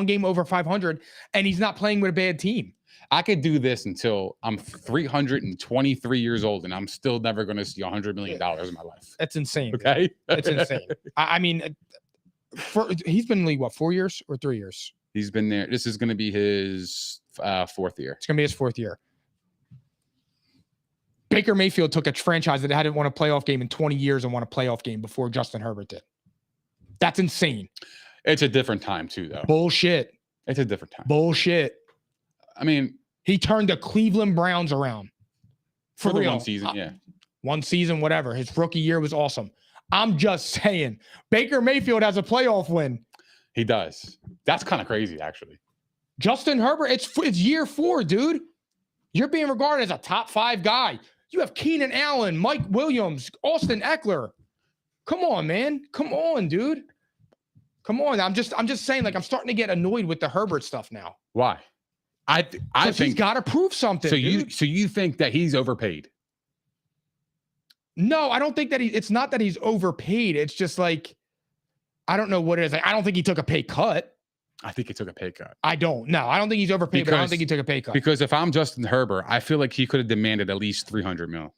game over 500, and he's not playing with a bad team. I could do this until I'm 323 years old, and I'm still never going to see $100 million in my life. That's insane. Okay, it's insane. I mean, he's been in the league 4 years or 3 years? He's been there. This is going to be his 4th year. It's going to be his 4th year. Baker Mayfield took a franchise that hadn't won a playoff game in 20 years and won a playoff game before Justin Herbert did. That's insane. It's a different time too, though. Bullshit. It's a different time. Bullshit. I mean, he turned the Cleveland Browns around for real. One season, yeah. One season, whatever. His rookie year was awesome. I'm just saying, Baker Mayfield has a playoff win. He does. That's kind of crazy, actually. Justin Herbert, it's year 4, dude. You're being regarded as a top 5 guy. You have Keenan Allen, Mike Williams, Austin Eckler. Come on, man. Come on, dude. Come on. I'm just saying, like, I'm starting to get annoyed with the Herbert stuff now. Why? I think he's got to prove something. So dude. you think that he's overpaid? No, I don't think that it's not that he's overpaid. It's just like, I don't know what it is. Like, I don't think he took a pay cut. I think he took a pay cut. I don't think he's overpaid, but I don't think he took a pay cut. Because if I'm Justin Herbert, I feel like he could have demanded at least $300 million.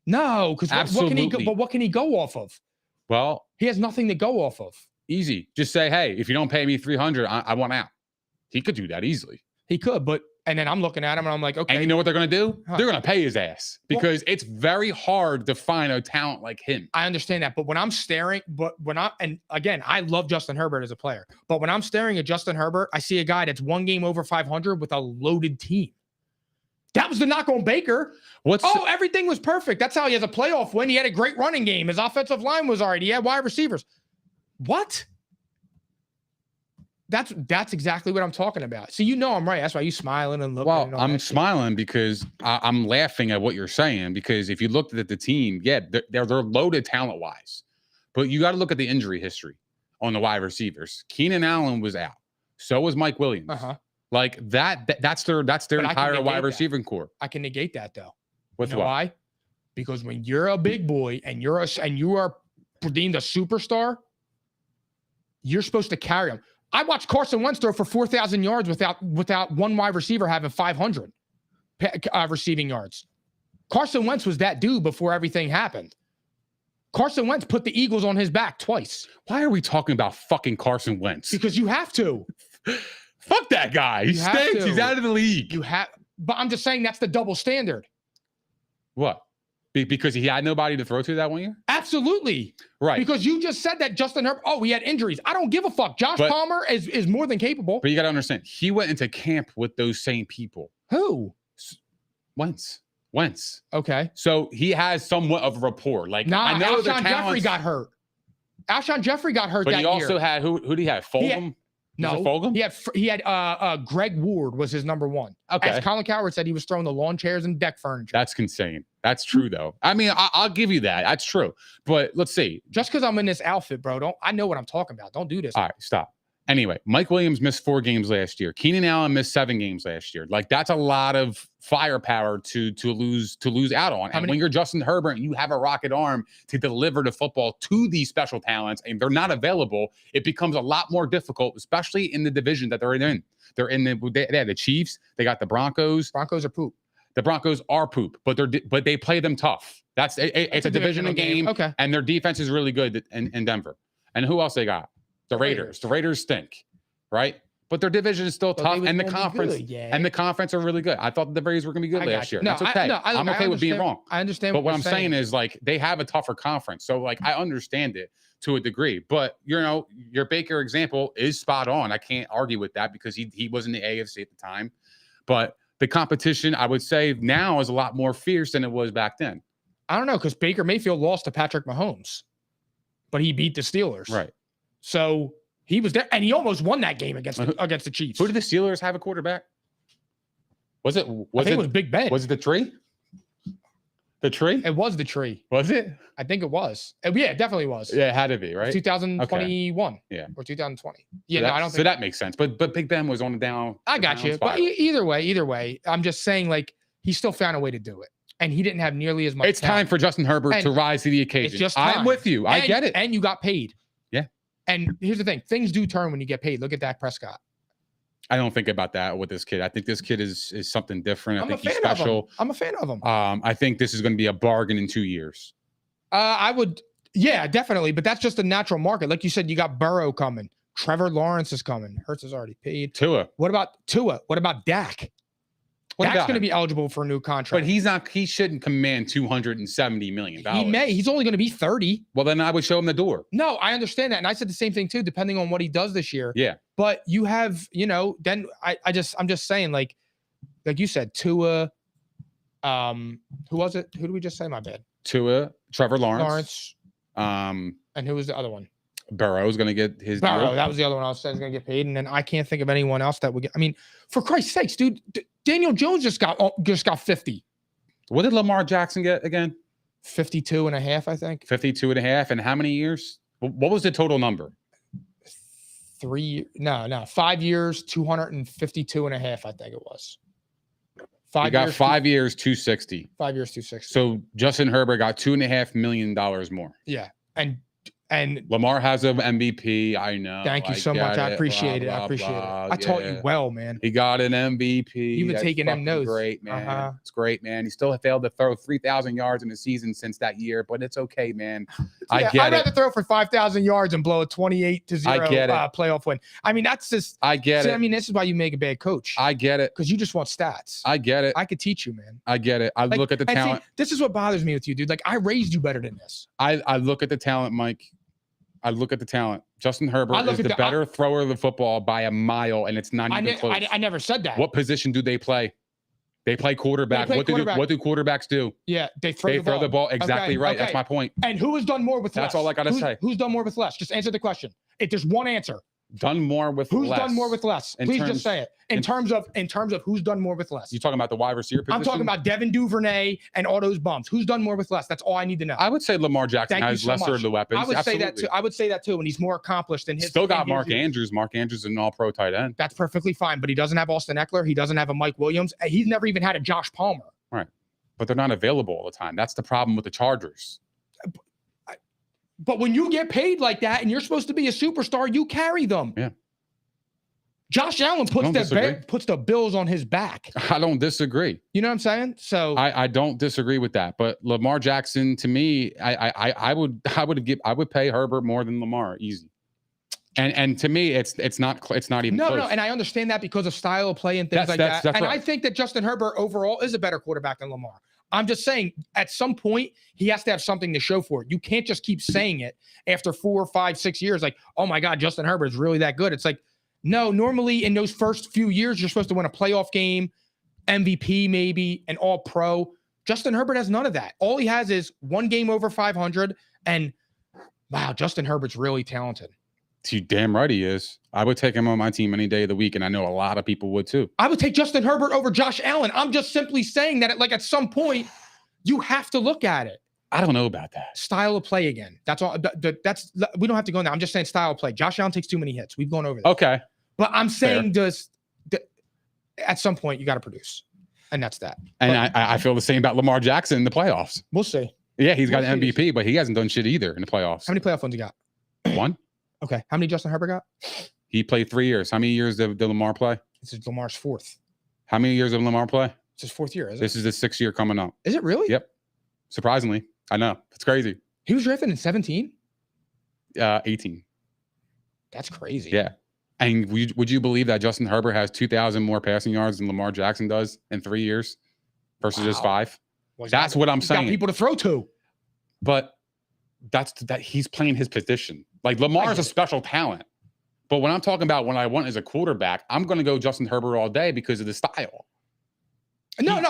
No, because what can he go? But what can he go off of? Well, he has nothing to go off of. Easy. Just say, hey, if you don't pay me $300, I want out. He could do that easily. He could, and then I'm looking at him and I'm like, okay. And you know what they're going to do? They're going to pay his ass because it's very hard to find a talent like him. I understand that. But and again, I love Justin Herbert as a player, but when I'm staring at Justin Herbert, I see a guy that's one game over 500 with a loaded team. That was the knock on Baker. Everything was perfect. That's how he has a playoff win. He had a great running game. His offensive line was all right. He had wide receivers. What? That's exactly what I'm talking about. So I'm right. That's why you smiling and looking. Well, I'm smiling because I'm laughing at what you're saying. Because if you looked at the team, yeah, they're loaded talent wise, but you got to look at the injury history on the wide receivers. Keenan Allen was out. So was Mike Williams. Like that's their entire wide receiving core. I can negate that though. With what? Why? Because when you're a big boy and you are deemed a superstar, you're supposed to carry them. I watched Carson Wentz throw for 4,000 yards without one wide receiver having 500 receiving yards. Carson Wentz was that dude before everything happened. Carson Wentz put the Eagles on his back twice. Why are we talking about fucking Carson Wentz? Because you have to. Fuck that guy. He stinks. He's out of the league. But I'm just saying that's the double standard. What? Because he had nobody to throw to that 1 year? Absolutely. Right. Because you just said that Justin Herbert, he had injuries. I don't give a fuck. Josh Palmer is more than capable. But you got to understand, he went into camp with those same people. Who? Wentz. Okay. So he has somewhat of a rapport. Like, I know Alshon Jeffrey got hurt. Alshon Jeffrey got hurt that year. But he also had, who did he have? Fulgham? He had Greg Ward was his number 1. Okay. As Colin Cowherd said, he was throwing the lawn chairs and deck furniture. That's insane. That's true, though. I mean, I'll give you that. That's true. But let's see. Just because I'm in this outfit, bro, I know what I'm talking about. Don't do this. All right, stop. Anyway, Mike Williams missed 4 games last year. Keenan Allen missed 7 games last year. Like, that's a lot of firepower to lose out on. And when you're Justin Herbert and you have a rocket arm to deliver the football to these special talents and they're not available, it becomes a lot more difficult, especially in the division that they're in. They have the Chiefs. They got the Broncos. Broncos are poop. The Broncos are poop, but they play them tough. It's a divisional game. Okay. And their defense is really good in Denver. And who else they got? The Raiders. The Raiders stink, right? But their division is still tough, and the conference are really good. I thought the Braves were going to be good last year. That's okay. I'm okay with being wrong. I understand. But what I'm saying is, like, they have a tougher conference, so like I understand it to a degree. But your Baker example is spot on. I can't argue with that because he was in the AFC at the time. But the competition, I would say, now is a lot more fierce than it was back then. I don't know, because Baker Mayfield lost to Patrick Mahomes. but he beat the Steelers. Right. So he was there, and he almost won that game against the Chiefs. Who did the Steelers have a quarterback? I think it was Big Ben. Was it the tree? The tree? It was the tree. Was it? I think it was. Yeah, it definitely was. Yeah, it had to be, right? 2021. Okay. Yeah. Or 2020. Yeah, so no, I don't think. So that makes sense. But Big Ben was on the down. I got you. But either way, I'm just saying, like, he still found a way to do it. And he didn't have nearly as much. It's time for Justin Herbert to rise to the occasion. It's just time. I'm with you. I get it. And you got paid. Yeah. And here's the thing. Things do turn when you get paid. Look at Dak Prescott. I don't think about that with this kid. I think this kid is something different. I think he's special. special. I'm a fan of him. I think this is going to be a bargain in 2 years. Yeah, definitely. But that's just a natural market. Like you said, you got Burrow coming. Trevor Lawrence is coming. Hurts is already paid. Tua. What about Tua? What about Dak? Dak's going to be eligible for a new contract. But he's not. He shouldn't command $270 million. He may. He's only going to be 30. Well, then I would show him the door. No, I understand that, and I said the same thing too. Depending on what he does this year. Yeah. But you have, then I'm just saying, like you said, Tua. Who was it? Who did we just say? My bad. Tua, Trevor Lawrence. And who was the other one? Burrow's going to get his Burrow. deal. That was the other one I was saying is going to get paid, and then I can't think of anyone else that would get. I mean, for Christ's sakes, dude, Daniel Jones just got 50. What did Lamar Jackson get again? 52 and a half, I think. 52 and a half. And how many years? What was the total number? 5 years, 252 and a half, I think it was. You got 5 years, 260. 5 years, 260. So Justin Herbert got $2.5 million more. Yeah. And Lamar has an MVP. I know. Thank you so much. I appreciate it. I appreciate it. I taught you well, man. He got an MVP. You've been taking them notes. Great, man. It's great, man. He still failed to throw 3,000 yards in the season since that year, but it's okay, man. I'd rather throw for 5,000 yards and blow a 28-0 playoff win. I mean, that's just. I get it. I mean, this is why you make a bad coach. I get it. Because you just want stats. I get it. I could teach you, man. I get it. I look at the talent. See, this is what bothers me with you, dude. Like, I raised you better than this. I look at the talent, Mike. I look at the talent. Justin Herbert is the better thrower of the football by a mile, and it's not even close. I never said that. What position do they play? They play quarterback. What do quarterbacks do? Yeah, they throw the ball. Exactly right. Okay. That's my point. And who has done more with less? That's all I got to say. Who's done more with less? Just answer the question. If there's one answer. Done more with who's less. Who's done more with less? Please just say it. In terms of who's done more with less. You talking about the wide receiver position? I'm talking about Devin Duvernay and all those bums. Who's done more with less? That's all I need to know. I would say Lamar Jackson has lesser of the weapons. I would say that too. I would say that too. And he's more accomplished than his. Still got Mark Andrews. Mark Andrews is an all-pro tight end. That's perfectly fine, but he doesn't have Austin Eckler. He doesn't have a Mike Williams. He's never even had a Josh Palmer. Right, but they're not available all the time. That's the problem with the Chargers. But when you get paid like that and you're supposed to be a superstar, you carry them. Yeah. Josh Allen puts the Bills on his back. I don't disagree. You know what I'm saying? So I don't disagree with that. But Lamar Jackson, to me, I would pay Herbert more than Lamar, easy. And to me, it's not even close. No, and I understand that because of style of play and things like that. And right. I think that Justin Herbert overall is a better quarterback than Lamar. I'm just saying, at some point, he has to have something to show for it. You can't just keep saying it after 4, 5, 6 years, like, oh my God, Justin Herbert is really that good. It's like, no, normally in those first few years, you're supposed to win a playoff game, MVP maybe, an all-pro. Justin Herbert has none of that. All he has is one game over 500, and wow, Justin Herbert's really talented. You damn right he is. I would take him on my team any day of the week, and I know a lot of people would too. I would take Justin Herbert over Josh Allen. I'm just simply saying that, at some point, you have to look at it. I don't know about that. Style of play again. That's all. We don't have to go in there. I'm just saying style of play. Josh Allen takes too many hits. We've gone over that. Okay. But I'm saying at some point you got to produce, and that's that. And I feel the same about Lamar Jackson in the playoffs. We'll see. Yeah, he's got an MVP, but he hasn't done shit either in the playoffs. How many playoff wins he got? 1. Okay. How many Justin Herbert got? He played 3 years. How many years did Lamar play? This is Lamar's 4th. How many years did Lamar play? It's his 4th year, isn't it? This is the 6th year coming up. Is it really? Yep. Surprisingly. I know. It's crazy. He was drafted in 17? 18. That's crazy. Yeah. And would you believe that Justin Herbert has 2,000 more passing yards than Lamar Jackson does in 3 years versus his 5? Well, that's what I'm saying. Got people to throw to. But that he's playing his position. Like, Lamar is a special talent. But when I'm talking about what I want as a quarterback, I'm going to go Justin Herbert all day because of the style. No,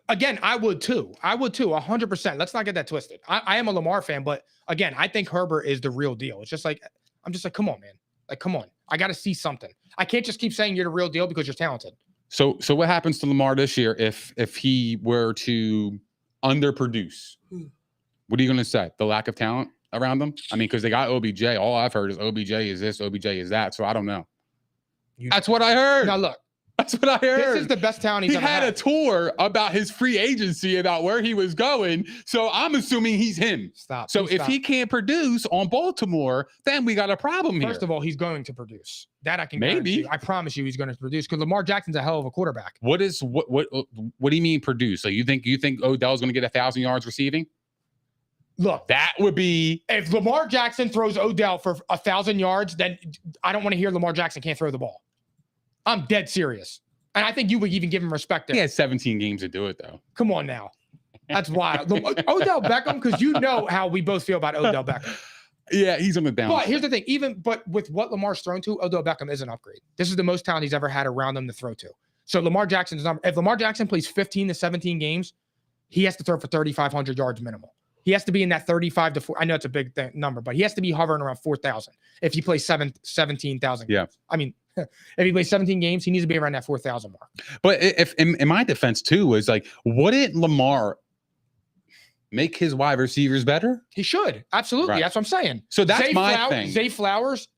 Again, I would too. 100%. Let's not get that twisted. I am a Lamar fan, but again, I think Herbert is the real deal. It's just like, I'm just like, come on, man. Like, come on. I got to see something. I can't just keep saying you're the real deal because you're talented. So what happens to Lamar this year if he were to underproduce? What are you going to say? The lack of talent around them? I mean, because they got OBJ. All I've heard is OBJ is this, OBJ is that. So I don't know. That's what I heard. Now look. That's what I heard. This is the best talent he's ever had. He had a tour about his free agency, about where he was going. So I'm assuming he's him. Stop. So if he can't produce on Baltimore, then we got a problem here. First of all, he's going to produce. That I can maybe. guarantee. I promise you, he's going to produce because Lamar Jackson's a hell of a quarterback. What do you mean produce? So you think Odell's going to get 1,000 yards receiving? Look, that would be if Lamar Jackson throws Odell for 1,000 yards, then I don't want to hear Lamar Jackson can't throw the ball. I'm dead serious. And I think you would even give him respect there. He had 17 games to do it, though. Come on now. That's wild. Odell Beckham, because you know how we both feel about Odell Beckham. Yeah, he's on the down. But here's the thing. But with what Lamar's thrown to, Odell Beckham is an upgrade. This is the most talent he's ever had around him to throw to. So Lamar Jackson's number, if Lamar Jackson plays 15 to 17 games, he has to throw for 3,500 yards minimal. He has to be in that 35 to 4. I know it's a big number, but he has to be hovering around 4,000 if he plays 17,000 games. Yeah. I mean, if he plays 17 games, he needs to be around that 4,000 mark. But if in my defense too is like, wouldn't Lamar make his wide receivers better? He should. Absolutely. Right. That's what I'm saying. So that's thing. Zay Flowers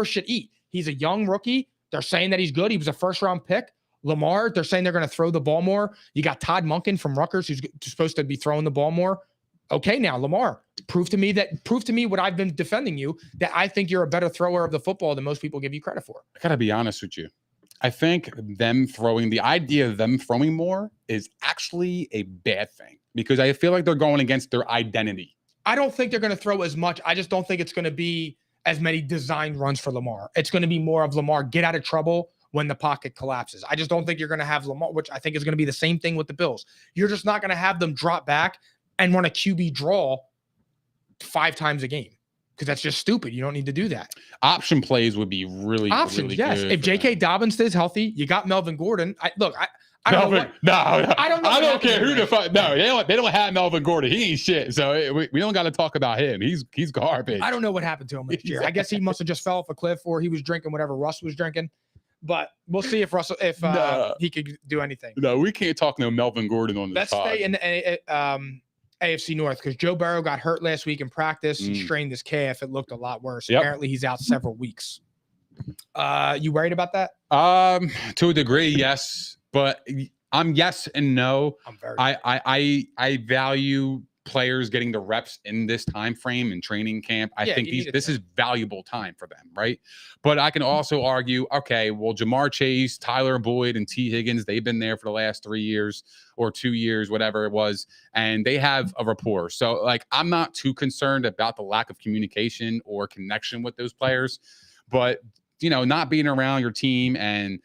should eat. He's a young rookie. They're saying that he's good. He was a first-round pick. Lamar, they're saying they're going to throw the ball more. You got Todd Monken from Rutgers who's supposed to be throwing the ball more. Okay, now Lamar, prove to me what I've been defending you, that I think you're a better thrower of the football than most people give you credit for. I gotta be honest with you. I think the idea of them throwing more is actually a bad thing because I feel like they're going against their identity. I don't think they're going to throw as much. I just don't think it's going to be as many designed runs for Lamar. It's going to be more of Lamar get out of trouble when the pocket collapses. I just don't think you're going to have Lamar, which I think is going to be the same thing with the Bills. You're just not going to have them drop back and run a QB draw 5 times a game because that's just stupid. You don't need to do that. Option plays would be really yes. Good if J.K. Dobbins stays healthy, you got Melvin Gordon. I don't care who the fuck. No, they don't have Melvin Gordon. He ain't shit. So we don't got to talk about him. He's garbage. I don't know what happened to him last year. I guess he must have just fell off a cliff or he was drinking whatever Russ was drinking. But we'll see if he could do anything. No, we can't talk no Melvin Gordon on this. Let's stay in the AFC North because Joe Burrow got hurt last week in practice. He strained his calf. It looked a lot worse. Yep. Apparently, he's out several weeks. You worried about that? To a degree, yes. But I'm yes and no. I'm very. I value players getting the reps in this time frame in training camp. I think this is valuable time for them, right? But I can also argue, okay, well, Jamar Chase, Tyler Boyd, and T. Higgins, they've been there for the last 3 years or 2 years, whatever it was, and they have a rapport. So, like, I'm not too concerned about the lack of communication or connection with those players. But, you know, not being around your team and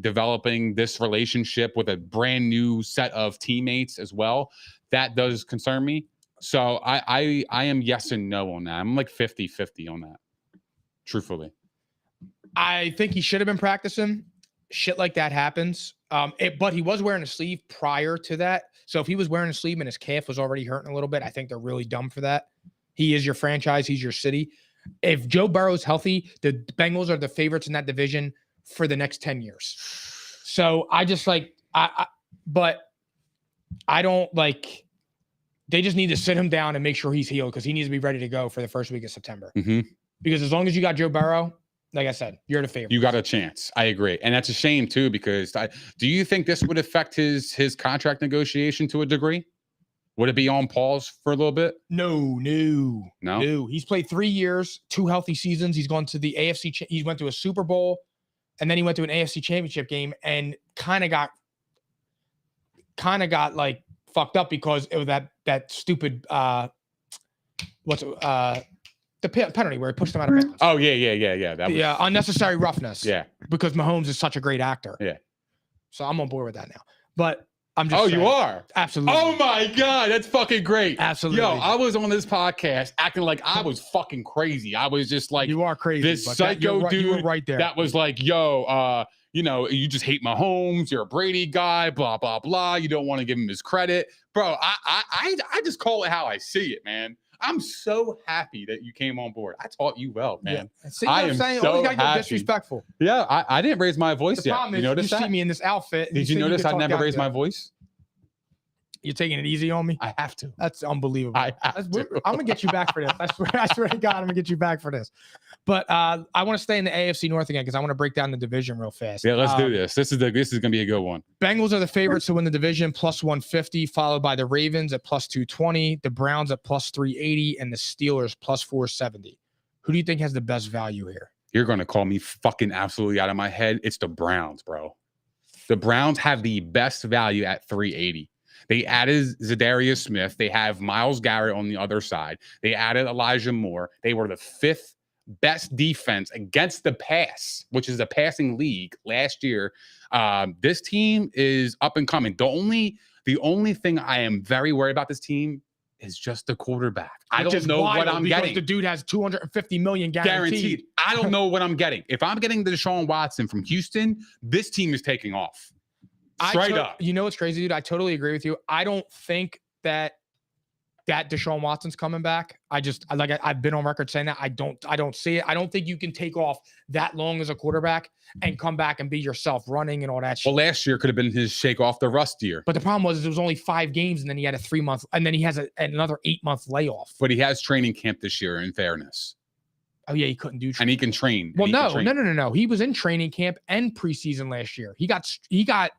developing this relationship with a brand new set of teammates as well, that does concern me. So I am yes and no on that. I'm like 50-50 on that, truthfully. I think he should have been practicing. Shit like that happens. But he was wearing a sleeve prior to that. So if he was wearing a sleeve and his calf was already hurting a little bit, I think they're really dumb for that. He is your franchise. He's your city. If Joe Burrow's healthy, the Bengals are the favorites in that division for the next 10 years. So I just but I don't like, they just need to sit him down and make sure he's healed because he needs to be ready to go for the first week of September. Mm-hmm. Because as long as you got Joe Burrow, like I said, you're the favorite. You got a chance. I agree. And that's a shame too, because do you think this would affect his contract negotiation to a degree? Would it be on pause for a little bit? No. He's played 3 years, 2 healthy seasons. He's gone to the AFC. He went to a Super Bowl and then he went to an AFC championship game and kind of got like fucked up because it was that stupid the penalty where he pushed him out of bounds. Oh yeah. That was, unnecessary roughness. Yeah, because Mahomes is such a great actor. Yeah, so I'm on board with that now. But I'm just saying, you are absolutely. Oh my god, that's fucking great. Absolutely. Yo, I was on this podcast acting like I was fucking crazy. I was just like, you are crazy. This psycho dude you were right there. That was like, yo, you just hate Mahomes. You're a Brady guy, blah, blah, blah. You don't want to give him his credit. Bro, I just call it how I see it, man. I'm so happy that you came on board. I taught you well, man. Yeah. See what I'm saying? Always gotta get disrespectful. Yeah, I didn't raise my voice yet. You notice that? You see me in this outfit. Did you notice I never raised my voice? You're taking it easy on me? I have to. That's unbelievable. I'm going to get you back for this. I swear to God, I'm going to get you back for this. But I want to stay in the AFC North again because I want to break down the division real fast. Yeah, let's do this. This is going to be a good one. Bengals are the favorites to win the division, plus 150, followed by the Ravens at plus 220, the Browns at plus 380, and the Steelers plus 470. Who do you think has the best value here? You're going to call me fucking absolutely out of my head. It's the Browns, bro. The Browns have the best value at 380. They added Zadarius Smith. They have Myles Garrett on the other side. They added Elijah Moore. They were the 5th best defense against the pass, which is a passing league last year. This team is up and coming. The only thing I am very worried about this team is just the quarterback. I don't know what I'm getting. The dude has $250 million guaranteed. I don't know what I'm getting. If I'm getting the Deshaun Watson from Houston, this team is taking off. Straight up. You know what's crazy, dude? I totally agree with you. I don't think that Deshaun Watson's coming back. I've been on record saying that. I don't see it. I don't think you can take off that long as a quarterback and come back and be yourself running and all that shit. Well, last year could have been his shake off the rust year. But the problem was it was only 5 games and then he had a 3-month and then he has another 8-month layoff. But he has training camp this year, in fairness. Oh yeah, he couldn't do training. And he can train. Well, no. He was in training camp and preseason last year. He got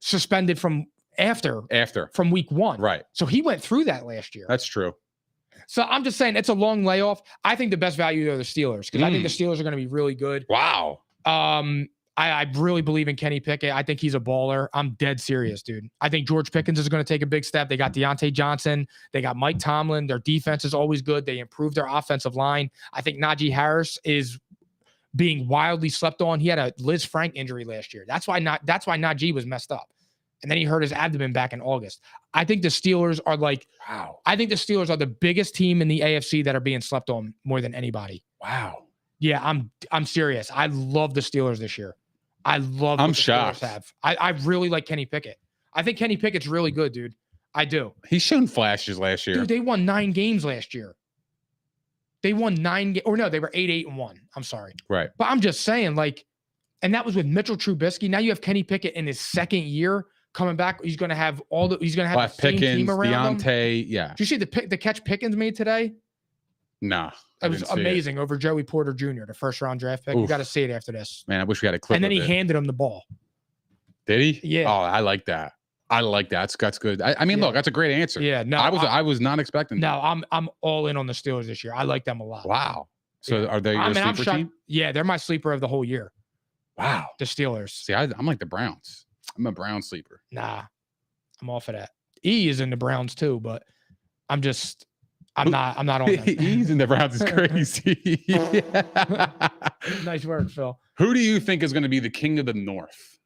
suspended from from week 1. Right. So he went through that last year. That's true. So I'm just saying it's a long layoff. I think the best value are the Steelers because I think the Steelers are going to be really good. Wow. I really believe in Kenny Pickett. I think he's a baller. I'm dead serious, dude. I think George Pickens is going to take a big step. They got Deontay Johnson. They got Mike Tomlin. Their defense is always good. They improved their offensive line. I think Najee Harris is being wildly slept on. He had a Liz Frank injury last year. That's why Najee was messed up. And then he hurt his abdomen back in August. I think the Steelers are I think the Steelers are the biggest team in the AFC that are being slept on more than anybody. Wow. Yeah, I'm serious. I love the Steelers this year. I'm shocked. I really like Kenny Pickett. I think Kenny Pickett's really good, dude. I do. He's shown flashes last year. Dude, they won 9 games last year. They won 9 games. Or no, they were 8-1. I'm sorry. Right. But I'm just saying, and that was with Mitchell Trubisky. Now you have Kenny Pickett in his second year coming back. He's going to have the same team around Deontay, him. Yeah. Did you see the catch Pickens made today? Nah. It was amazing over Joey Porter Jr., the first-round draft pick. Oof. You got to see it after this. Man, I wish we had a clip. And then he handed him the ball. Did he? Yeah. Oh, I like that. That's good. I mean, look, that's a great answer. Yeah. No, I was not expecting that. No, I'm all in on the Steelers this year. I like them a lot. Wow. So are they your sleeper team? Yeah, they're my sleeper of the whole year. Wow. The Steelers. See, I'm like the Browns. I'm a Brown sleeper. Nah, I'm off of that. E is in the Browns too, but I'm not on them. He's in the Browns is crazy. Nice work, Phil. Who do you think is going to be the king of the North?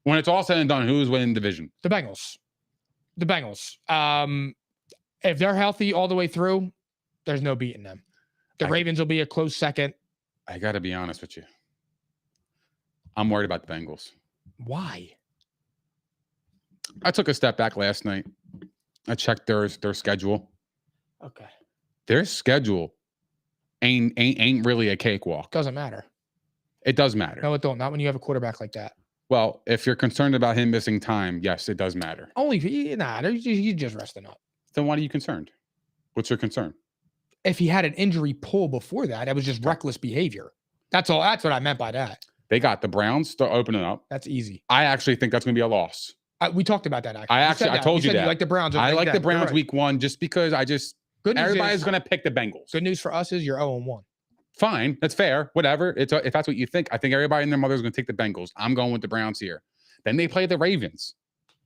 When it's all said and done, who is winning the division? The Bengals. If they're healthy all the way through, there's no beating them. The Ravens will be a close second. I got to be honest with you. I'm worried about the Bengals. Why? I took a step back last night. I checked their schedule. Okay. Their schedule ain't really a cakewalk. Doesn't matter. It does matter. No, it don't. Not when you have a quarterback like that. Well, if you're concerned about him missing time, yes, it does matter. He's just resting up. Then why are you concerned? What's your concern? If he had an injury pull before that, it was just reckless behavior. That's all. That's what I meant by that. They got the Browns to open it up. That's easy. I actually think that's going to be a loss. We talked about that. Actually, I told you that. You like the Browns. I like the Browns week 1 just because everybody's going to pick the Bengals. Good news for us is you're 0-1. Fine. That's fair. Whatever. If that's what you think. I think everybody and their mother is going to take the Bengals. I'm going with the Browns here. Then they play the Ravens.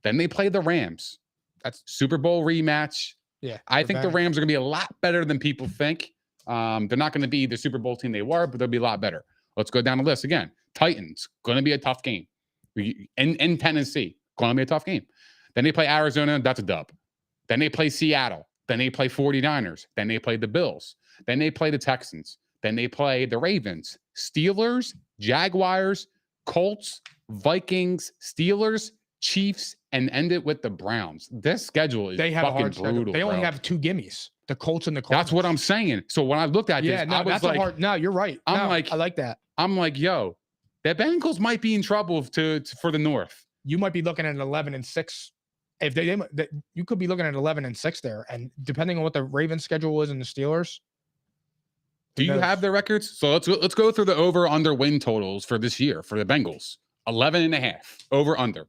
Then they play the Rams. That's Super Bowl rematch. Yeah. I think the Rams are going to be a lot better than people think. They're not going to be the Super Bowl team they were, but they'll be a lot better. Let's go down the list again. Titans, going to be a tough game. In Tennessee, going to be a tough game. Then they play Arizona. That's a dub. Then they play Seattle. Then they play 49ers. Then they play the Bills. Then they play the Texans. Then they play the Ravens, Steelers, Jaguars, Colts, Vikings, Steelers, Chiefs, and end it with the Browns. This schedule is They have a fucking hard schedule. brutal. They only bro. have 2 gimmies. The Colts and the Cardinals. That's what I'm saying. So when I looked at this, Yeah, no, I was that's like, a hard. No, you're right. I'm No, like- I like that. I'm like, yo, the Bengals might be in trouble for the North. You might be looking at an 11-6. If they you could be looking at 11-6 there, and depending on what the Ravens schedule is and the Steelers. Do you have the records? So let's go through the over/under win totals for this year for the Bengals. 11.5 over/under.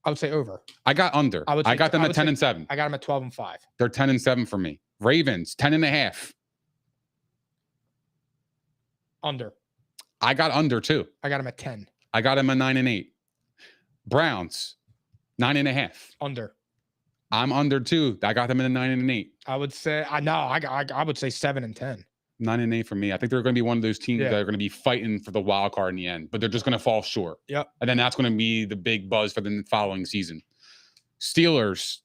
I would say over. I got under. I would I say- got them I at would 10 say- and 7. I got them at 12-5. They're 10 and 7 for me. Ravens 10.5. Under. I got under too. I got them at 10. I got them at 9 and 8. Browns 9.5. Under. I'm under too. I got them in the 9 and 8. I would say I would say 7 and 10. 9 and 8 for me. I think they're going to be one of those teams Yeah. that are going to be fighting for the wild card in the end, but they're just going to fall short. Yep. And then that's going to be the big buzz for the following season. Steelers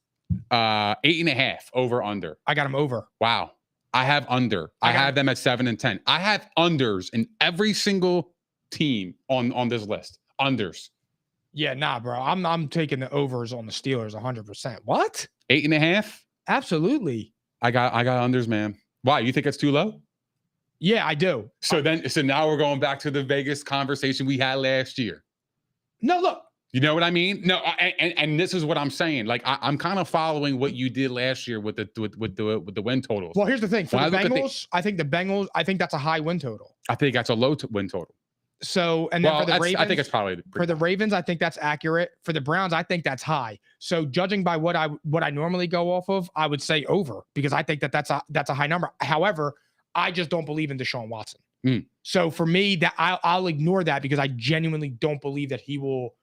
8.5 over/under. I got them over. Wow. I have under. I have them at 7 and 10. I have unders in every single team on this list. Unders. Yeah, nah, bro. I'm taking the overs on the Steelers 100%. What? 8.5. Absolutely. I got unders, man. Why? You think it's too low? Yeah, I do. So now we're going back to the Vegas conversation we had last year. No, look. You know what I mean? No, and this is what I'm saying. Like I'm kind of following what you did last year with the win totals. Well, here's the thing. For When the I look at Bengals, I think that's a high win total. I think that's a low win total. So, and then Well, for the Ravens, I think it's probably for the Ravens, I think that's accurate. For the Browns, I think that's high. So, judging by what I normally go off of, I would say over because I think that's a high number. However, I just don't believe in Deshaun Watson. So for me, that I'll ignore that because I genuinely don't believe that he will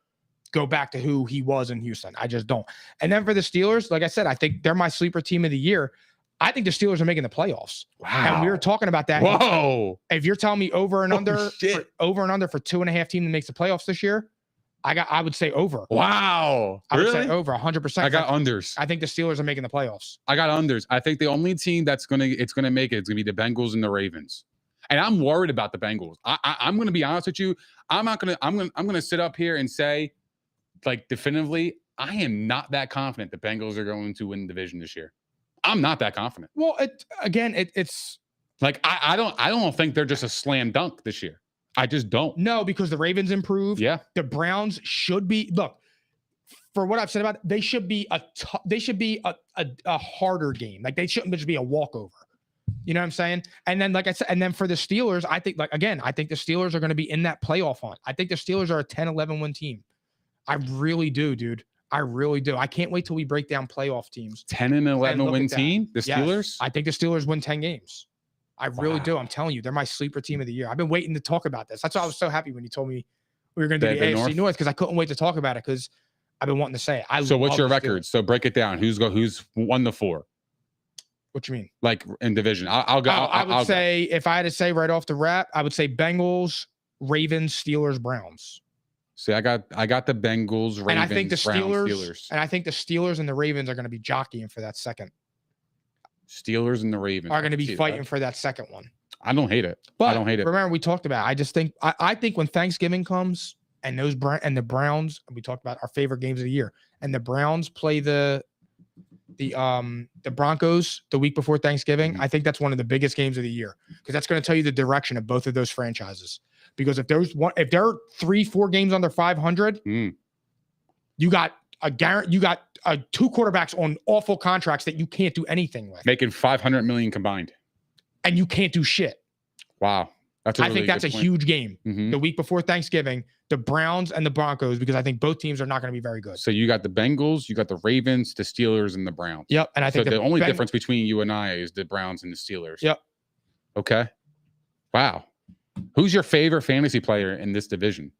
go back to who he was in Houston. I just don't. And then for the Steelers, like I said, I think they're my sleeper team of the year. I think the Steelers are making the playoffs. Wow. And we were talking about that. Whoa. If you're telling me over and under for shit. 2.5 team that makes the playoffs this year, I would say over. Wow. I would Really? say over 100%. I got unders. I think the Steelers are making the playoffs. I got unders. I think the only team that's gonna make it's gonna be the Bengals and the Ravens. And I'm worried about the Bengals. I'm gonna be honest with you. I'm gonna sit up here and say, like, definitively, I am not that confident the Bengals are going to win the division this year. I'm not that confident. Well, it's Like I don't think they're just a slam dunk this year. I just don't. no, because the Ravens improved. Yeah. The Browns should be for what I've said about it, they should be a harder game. Like they shouldn't just be a walkover. You know what I'm saying? And then, like I said, and then for the Steelers, I think I think the Steelers are going to be in that playoff hunt. I think the Steelers are a 10-11 win team. I really do, dude. I really do. I can't wait till we break down playoff teams. 10 and 11 look win at that. team, the Yes. Steelers. I think the Steelers win 10 games. I really do. Wow. I'm telling you, they're my sleeper team of the year. I've been waiting to talk about this. That's why I was so happy when you told me we were going to do the AFC North because I couldn't wait to talk about it because I've been wanting to say it. So what's love your the Steelers. record? So break it down. Who's 1-4? What you mean? Like in division. I'll go. I would say if I had to say right off the rap, I would say Bengals, Ravens, Steelers, Browns. See, I got the Bengals, Ravens, And I think the Browns, Steelers, and I think the Steelers and the Ravens are going to be jockeying for that second. Steelers and the Ravens Are going to be See, fighting for that second one. I don't hate it. But I don't hate it. remember, we talked about. I just think I think when Thanksgiving comes and the Browns, we talked about our favorite games of the year, and the Browns play the Broncos the week before Thanksgiving. Mhm. I think that's one of the biggest games of the year because that's going to tell you the direction of both of those franchises. Because if there are 3-4 games under 500, you got two quarterbacks on awful contracts that you can't do anything with, Making $500 million combined. and you can't do shit. Wow, that's. I think that's a huge game. Mhm. The week before Thanksgiving, the Browns and the Broncos, because I think both teams are not going to be very good. So you got the Bengals, you got the Ravens, the Steelers, and the Browns. Yep, and I So think the only difference between you and I is the Browns and the Steelers. Yep. Okay. Wow. Who's your favorite fantasy player in this division?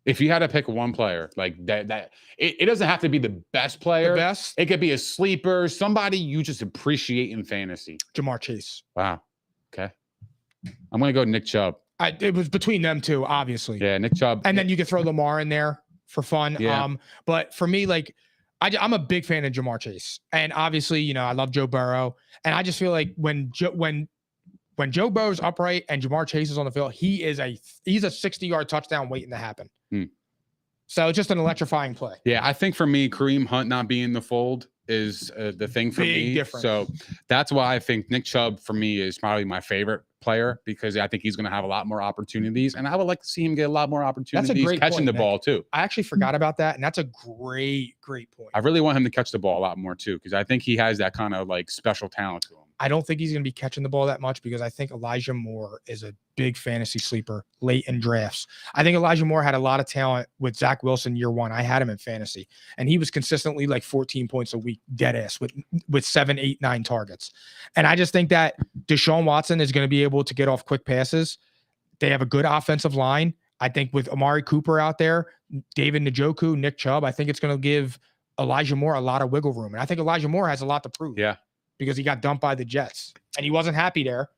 If you had to pick one player, like that it doesn't have to be the best player. The best, It could be a sleeper, somebody you just appreciate in fantasy. Jamar Chase. Wow. Okay. I'm gonna go Nick Chubb. It was between them two, obviously. Yeah, Nick Chubb. And then you could throw Lamar in there for fun. Yeah. But for me, like I'm a big fan of Jamar Chase, and obviously, I love Joe Burrow, and I just feel like when when Joe Burrow's upright and Jamar Chase is on the field, he's a 60-yard touchdown waiting to happen. So it's just an electrifying play. Yeah, I think for me, Kareem Hunt not being in the fold is the thing for me. Difference. So that's why I think Nick Chubb for me is probably my favorite player, because I think he's going to have a lot more opportunities, and I would like to see him get a lot more opportunities catching the ball too. I actually forgot about that, and that's a great point. I really want him to catch the ball a lot more too, because I think he has that kind of like special talent to him. I don't think he's going to be catching the ball that much, because I think Elijah Moore is a big fantasy sleeper late in drafts. I think Elijah Moore had a lot of talent with Zach Wilson year one. I had him in fantasy, and he was consistently like 14 points a week, dead ass with 7, 8, 9 targets. And I just think that Deshaun Watson is going to be able to get off quick passes. They have a good offensive line. I think with Amari Cooper out there, David Njoku, Nick Chubb, I think it's going to give Elijah Moore a lot of wiggle room. And I think Elijah Moore has a lot to prove. Yeah. Because he got dumped by the Jets and he wasn't happy there.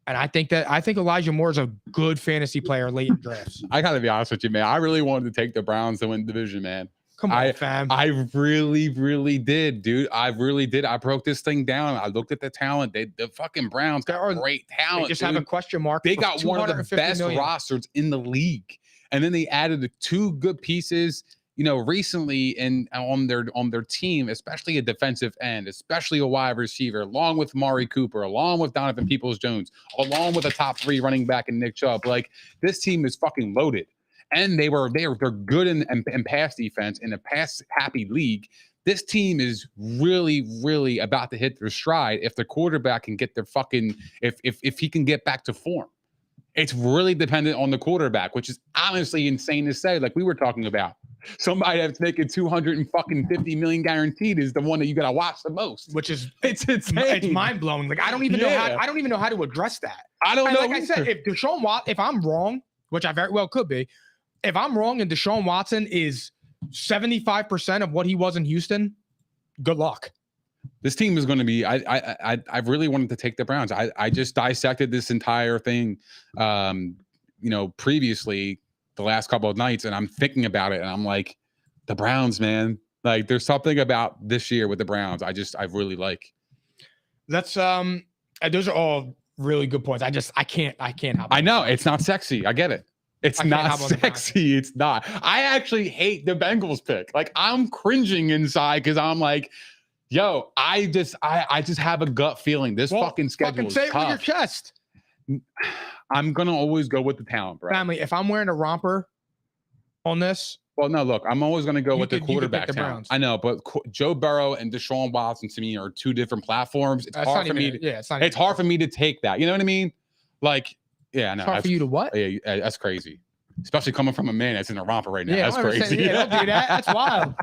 And I think Elijah Moore is a good fantasy player late in drafts. I gotta be honest with you, man. I really wanted to take the Browns to win the division, man. Come on, fam. I really, really did, dude. I really did. I broke this thing down. I looked at the talent. The fucking Browns got great talent. They just have a question mark. They got one of the best rosters in the league. And then they added the 2 good pieces, recently on their team, especially a defensive end, especially a wide receiver, along with Amari Cooper, along with Donovan Peoples-Jones, along with a top 3 running back in Nick Chubb. Like, this team is fucking loaded. And they're good in pass defense in a pass happy league. This team is really, really about to hit their stride if the quarterback can get their fucking if he can get back to form. It's really dependent on the quarterback, which is honestly insane to say. Like we were talking about, somebody that's making $250 million guaranteed is the one that you gotta watch the most. Which is it's insane. It's mind blowing. Like I don't even know how to address that. I don't know. Like I said, if I'm wrong, which I very well could be, if I'm wrong and Deshaun Watson is 75% of what he was in Houston, good luck. This team is going to be. I really wanted to take the Browns. I just dissected this entire thing, previously the last couple of nights, and I'm thinking about it, and I'm like, the Browns, man. Like, there's something about this year with the Browns. I really like. That's those are all really good points. I can't. I know it's not sexy. I get it. It's not sexy. It's not. I actually hate the Bengals pick. Like, I'm cringing inside because I'm like, yo, I just have a gut feeling this fucking schedule is tough. Say it with your chest. I'm gonna always go with the talent, bro. Family, if I'm wearing a romper on this, well, no, look, I'm always gonna go with the quarterback talent. I know, but Joe Burrow and Deshaun Watson to me are 2 different platforms. It's hard for me. It's hard for me to take that. You know what I mean? Like, yeah, no. It's hard for you to what? Yeah, that's crazy. Especially coming from a man that's in a romper right now. Yeah, that's crazy. Yeah, don't do that. That's wild.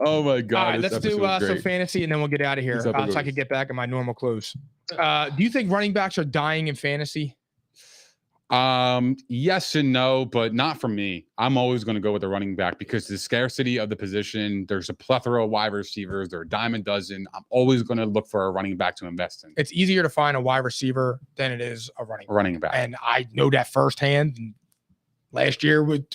Oh my God. All right, let's do some fantasy and then we'll get out of here so I can get back in my normal clothes. Do you think running backs are dying in fantasy? Yes and no, but not for me. I'm always going to go with the running back because the scarcity of the position, there's a plethora of wide receivers. There are a dime a dozen. I'm always going to look for a running back to invest in. It's easier to find a wide receiver than it is a running back. And I know that firsthand. Last year with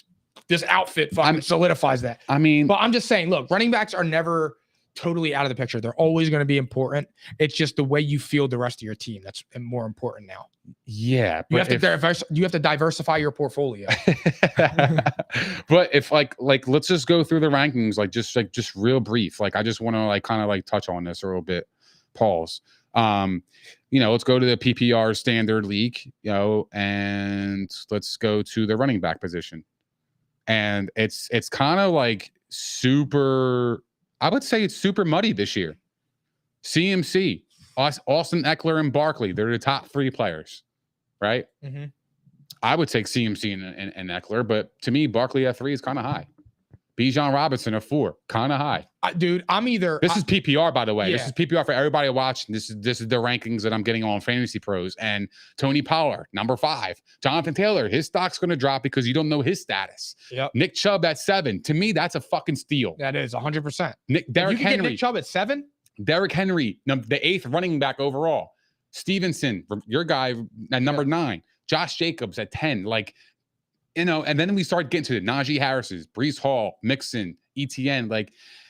this outfit solidifies that. I mean, but I'm just saying, look, running backs are never totally out of the picture. They're always going to be important. It's just the way you field the rest of your team that's more important now. Yeah, you have to diversify your portfolio. But if like let's just go through the rankings, just real brief. Like I just want to kind of touch on this a little bit. Pause. Let's go to the PPR standard league, and let's go to the running back position. And it's kind of like super. I would say it's super muddy this year. CMC, Austin Eckler, and Barkley, they're the top 3 players, right? Mm-hmm. I would take CMC and Eckler, but to me, Barkley at 3 is kind of high. Bijan Robinson at 4, kind of high. Dude, This is PPR, by the way. Yeah. This is PPR for everybody watching. This is the rankings that I'm getting on Fantasy Pros. And Tony Pollard, number 5. Jonathan Taylor, his stock's going to drop because you don't know his status. Yep. Nick Chubb at 7. To me, that's a fucking steal. That is 100%. Derrick Henry. Get Nick Chubb at 7? Derrick Henry, the 8th running back overall. Stevenson, your guy, at number 9. Josh Jacobs at 10. And then we start getting to the Najee Harris's, Breece Hall, Mixon, ETN.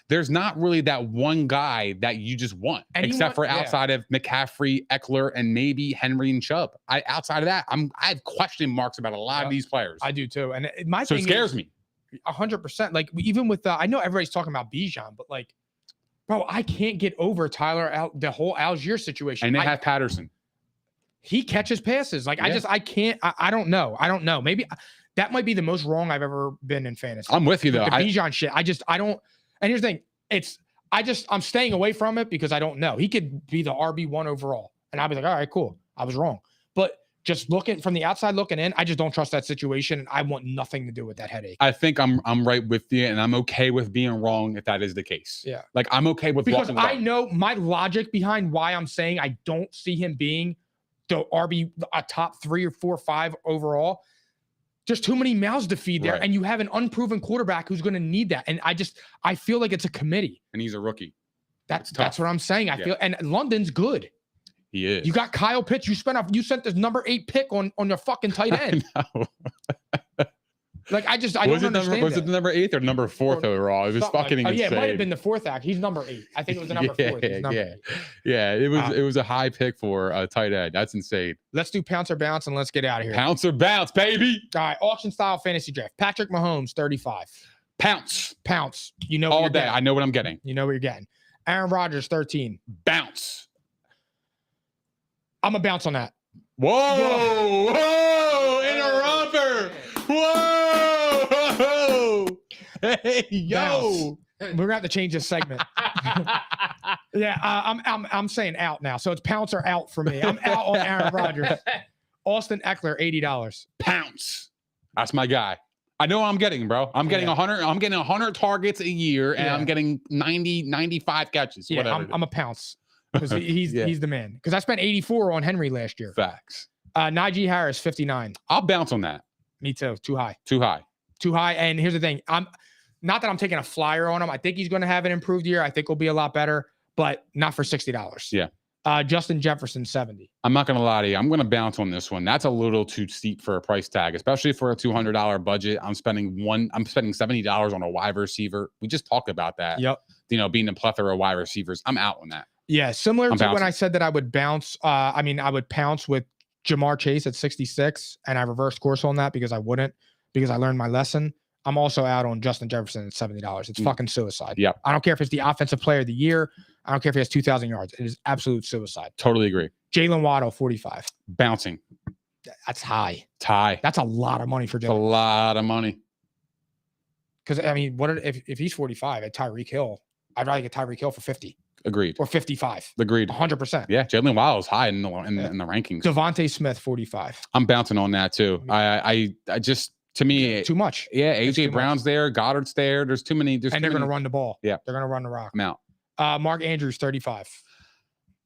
there's not really that one guy that you just want, except for outside of McCaffrey, Eckler, and maybe Henry and Chubb. Outside of that, I have question marks about a lot of these players. I do too. And so it scares me. 100%. Like even with I know everybody's talking about Bijan, but like, bro, I can't get over the whole Algier situation. And they have Patterson. He catches passes. Like I can't. I don't know. I don't know. Maybe that might be the most wrong I've ever been in fantasy. I'm with you though. The Bijan shit. I don't. And here's the thing. I'm staying away from it because I don't know. He could be the RB1 overall, and I'd be like, all right, cool. I was wrong. But just looking from the outside looking in, I just don't trust that situation, and I want nothing to do with that headache. I think I'm right with you, and I'm okay with being wrong if that is the case. Yeah, like I'm okay with because I know my logic behind why I'm saying I don't see him being the RB a top 3 or 4 or 5 overall. Just too many mouths to feed there, and you have an unproven quarterback who's going to need that. And I feel like it's a committee, and he's a rookie. That's what I'm saying. I feel, and London's good. He is. You got Kyle Pitts. You sent this number 8 pick on your fucking tight end. Like I don't understand. Was it the number 8 or number 4th overall? It was fucking insane. Yeah, it might have been the 4th act. He's number 8. I think it was the number 4th. Yeah. It was a high pick for a tight end. That's insane. Let's do Pounce or Bounce and let's get out of here. Pounce or Bounce, baby. All right, auction style fantasy draft. Patrick Mahomes, 35. Pounce. You know all day. I know what I'm getting. You know what you're getting. Aaron Rodgers, 13. Bounce. I'm a bounce on that. Whoa! In a romper. Whoa! Hey, yo! We're gonna have to change this segment. I'm saying out now. So it's Pounce or out for me. I'm out on Aaron Rodgers. Austin Eckler, $80. Pounce. That's my guy. I know what I'm getting, bro. I'm getting 100. I'm getting 100 targets a year, and I'm getting 95 catches. Yeah, I'm a pounce. Because he's the man. Because I spent 84 on Henry last year. Facts. Najee Harris, 59. I'll bounce on that. Me too. Too high. And here's the thing. I'm not that I'm taking a flyer on him. I think he's going to have an improved year. I think he'll be a lot better, but not for $60. Yeah. Justin Jefferson, 70. I'm not going to lie to you. I'm going to bounce on this one. That's a little too steep for a price tag, especially for a $200 budget. I'm spending $70 on a wide receiver. We just talked about that. Yep. Being a plethora of wide receivers. I'm out on that. Yeah, similar to when I said that I would bounce. I would pounce with Jamar Chase at 66, and I reversed course on that because I wouldn't, because I learned my lesson. I'm also out on Justin Jefferson at $70. It's fucking suicide. Yeah. I don't care if it's the offensive player of the year. I don't care if he has 2,000 yards. It is absolute suicide. Totally agree. Jalen Waddle, 45. Bouncing. That's high. It's high. That's a lot of money for Jalen. A lot of money. Because, if he's 45 at Tyreek Hill, I'd rather get Tyreek Hill for 50. Agreed. Or 55. Agreed. 100%. Yeah, Jalen Waddle is high in the rankings. Devontae Smith, 45. I'm bouncing on that too. I just, to me, too much. Yeah, AJ Brown's there, Goddard's there. There's too many. And they're going to run the ball. Yeah, they're going to run the rock. I'm out. Mark Andrews, 35.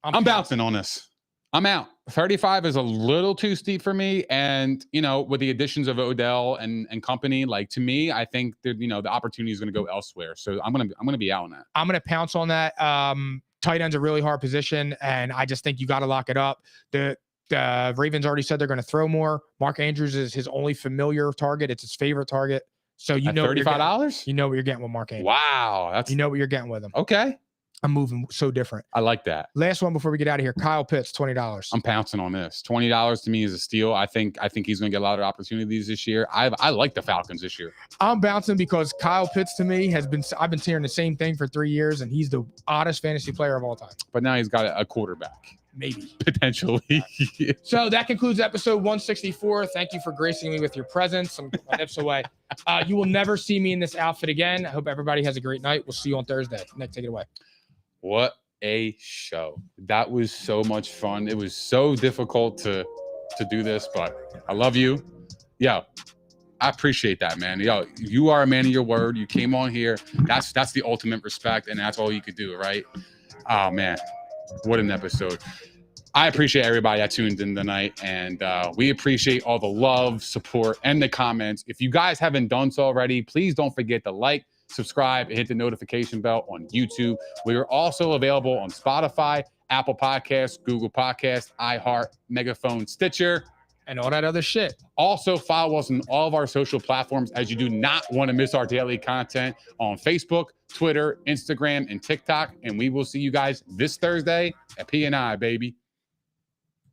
I'm bouncing on this. I'm out. 35 is a little too steep for me. And, with the additions of Odell and company, like to me, I think that, the opportunity is going to go elsewhere. So I'm going to be out on that. I'm going to pounce on that. Tight end's a really hard position. And I just think you got to lock it up. The Ravens already said they're going to throw more. Mark Andrews is his only familiar target. It's his favorite target. So $35? You know what you're getting with Mark Andrews. Wow. You know what you're getting with him. Okay. I'm moving so different. I like that. Last one before we get out of here. Kyle Pitts, $20. I'm pouncing on this. $20 to me is a steal. I think he's going to get a lot of opportunities this year. I like the Falcons this year. I'm bouncing because Kyle Pitts to me I've been hearing the same thing for 3 years, and he's the oddest fantasy player of all time. But now he's got a quarterback. Maybe. Potentially. So that concludes episode 164. Thank you for gracing me with your presence. I'm my nips away. You will never see me in this outfit again. I hope everybody has a great night. We'll see you on Thursday. Nick, take it away. What a show. That was so much fun. It was so difficult to do this, but I love you. Yo, I appreciate that, man. Yo, you are a man of your word. You came on here. That's the ultimate respect, and that's all you could do, right? Oh, man. What an episode. I appreciate everybody that tuned in tonight, and we appreciate all the love, support, and the comments. If you guys haven't done so already, please don't forget to like, subscribe, and hit the notification bell on YouTube. We are also available on Spotify, Apple Podcasts, Google Podcasts, iHeart, Megaphone, Stitcher, and all that other shit. Also, follow us on all of our social platforms, as you do not want to miss our daily content on Facebook, Twitter, Instagram, and TikTok. And we will see you guys this Thursday at P&I, baby.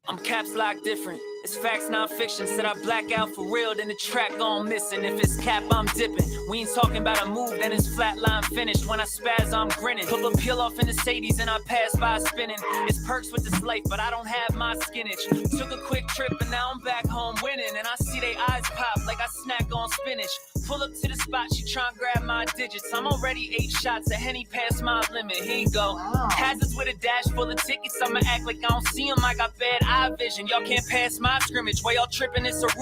I'm caps lock different. It's facts, non-fiction. Said I black out for real, then the track gone missing. If it's cap, I'm dipping. We ain't talking about a move, then it's flatline finished. When I spaz, I'm grinning. Put a peel off in the Sadies and I pass by spinning. It's perks with this life, but I don't have my skinach. Took a quick trip and now I'm back home winning. And I see they eyes pop like I snack on spinach. Pull up to the spot, she tryna grab my digits. I'm already 8 shots, a Henny past my limit. Here you go. Hazards with a dash full of tickets. I'ma act like I don't see them. I got bad eye vision. Y'all can't pass my scrimmage. While y'all tripping, it's a rule.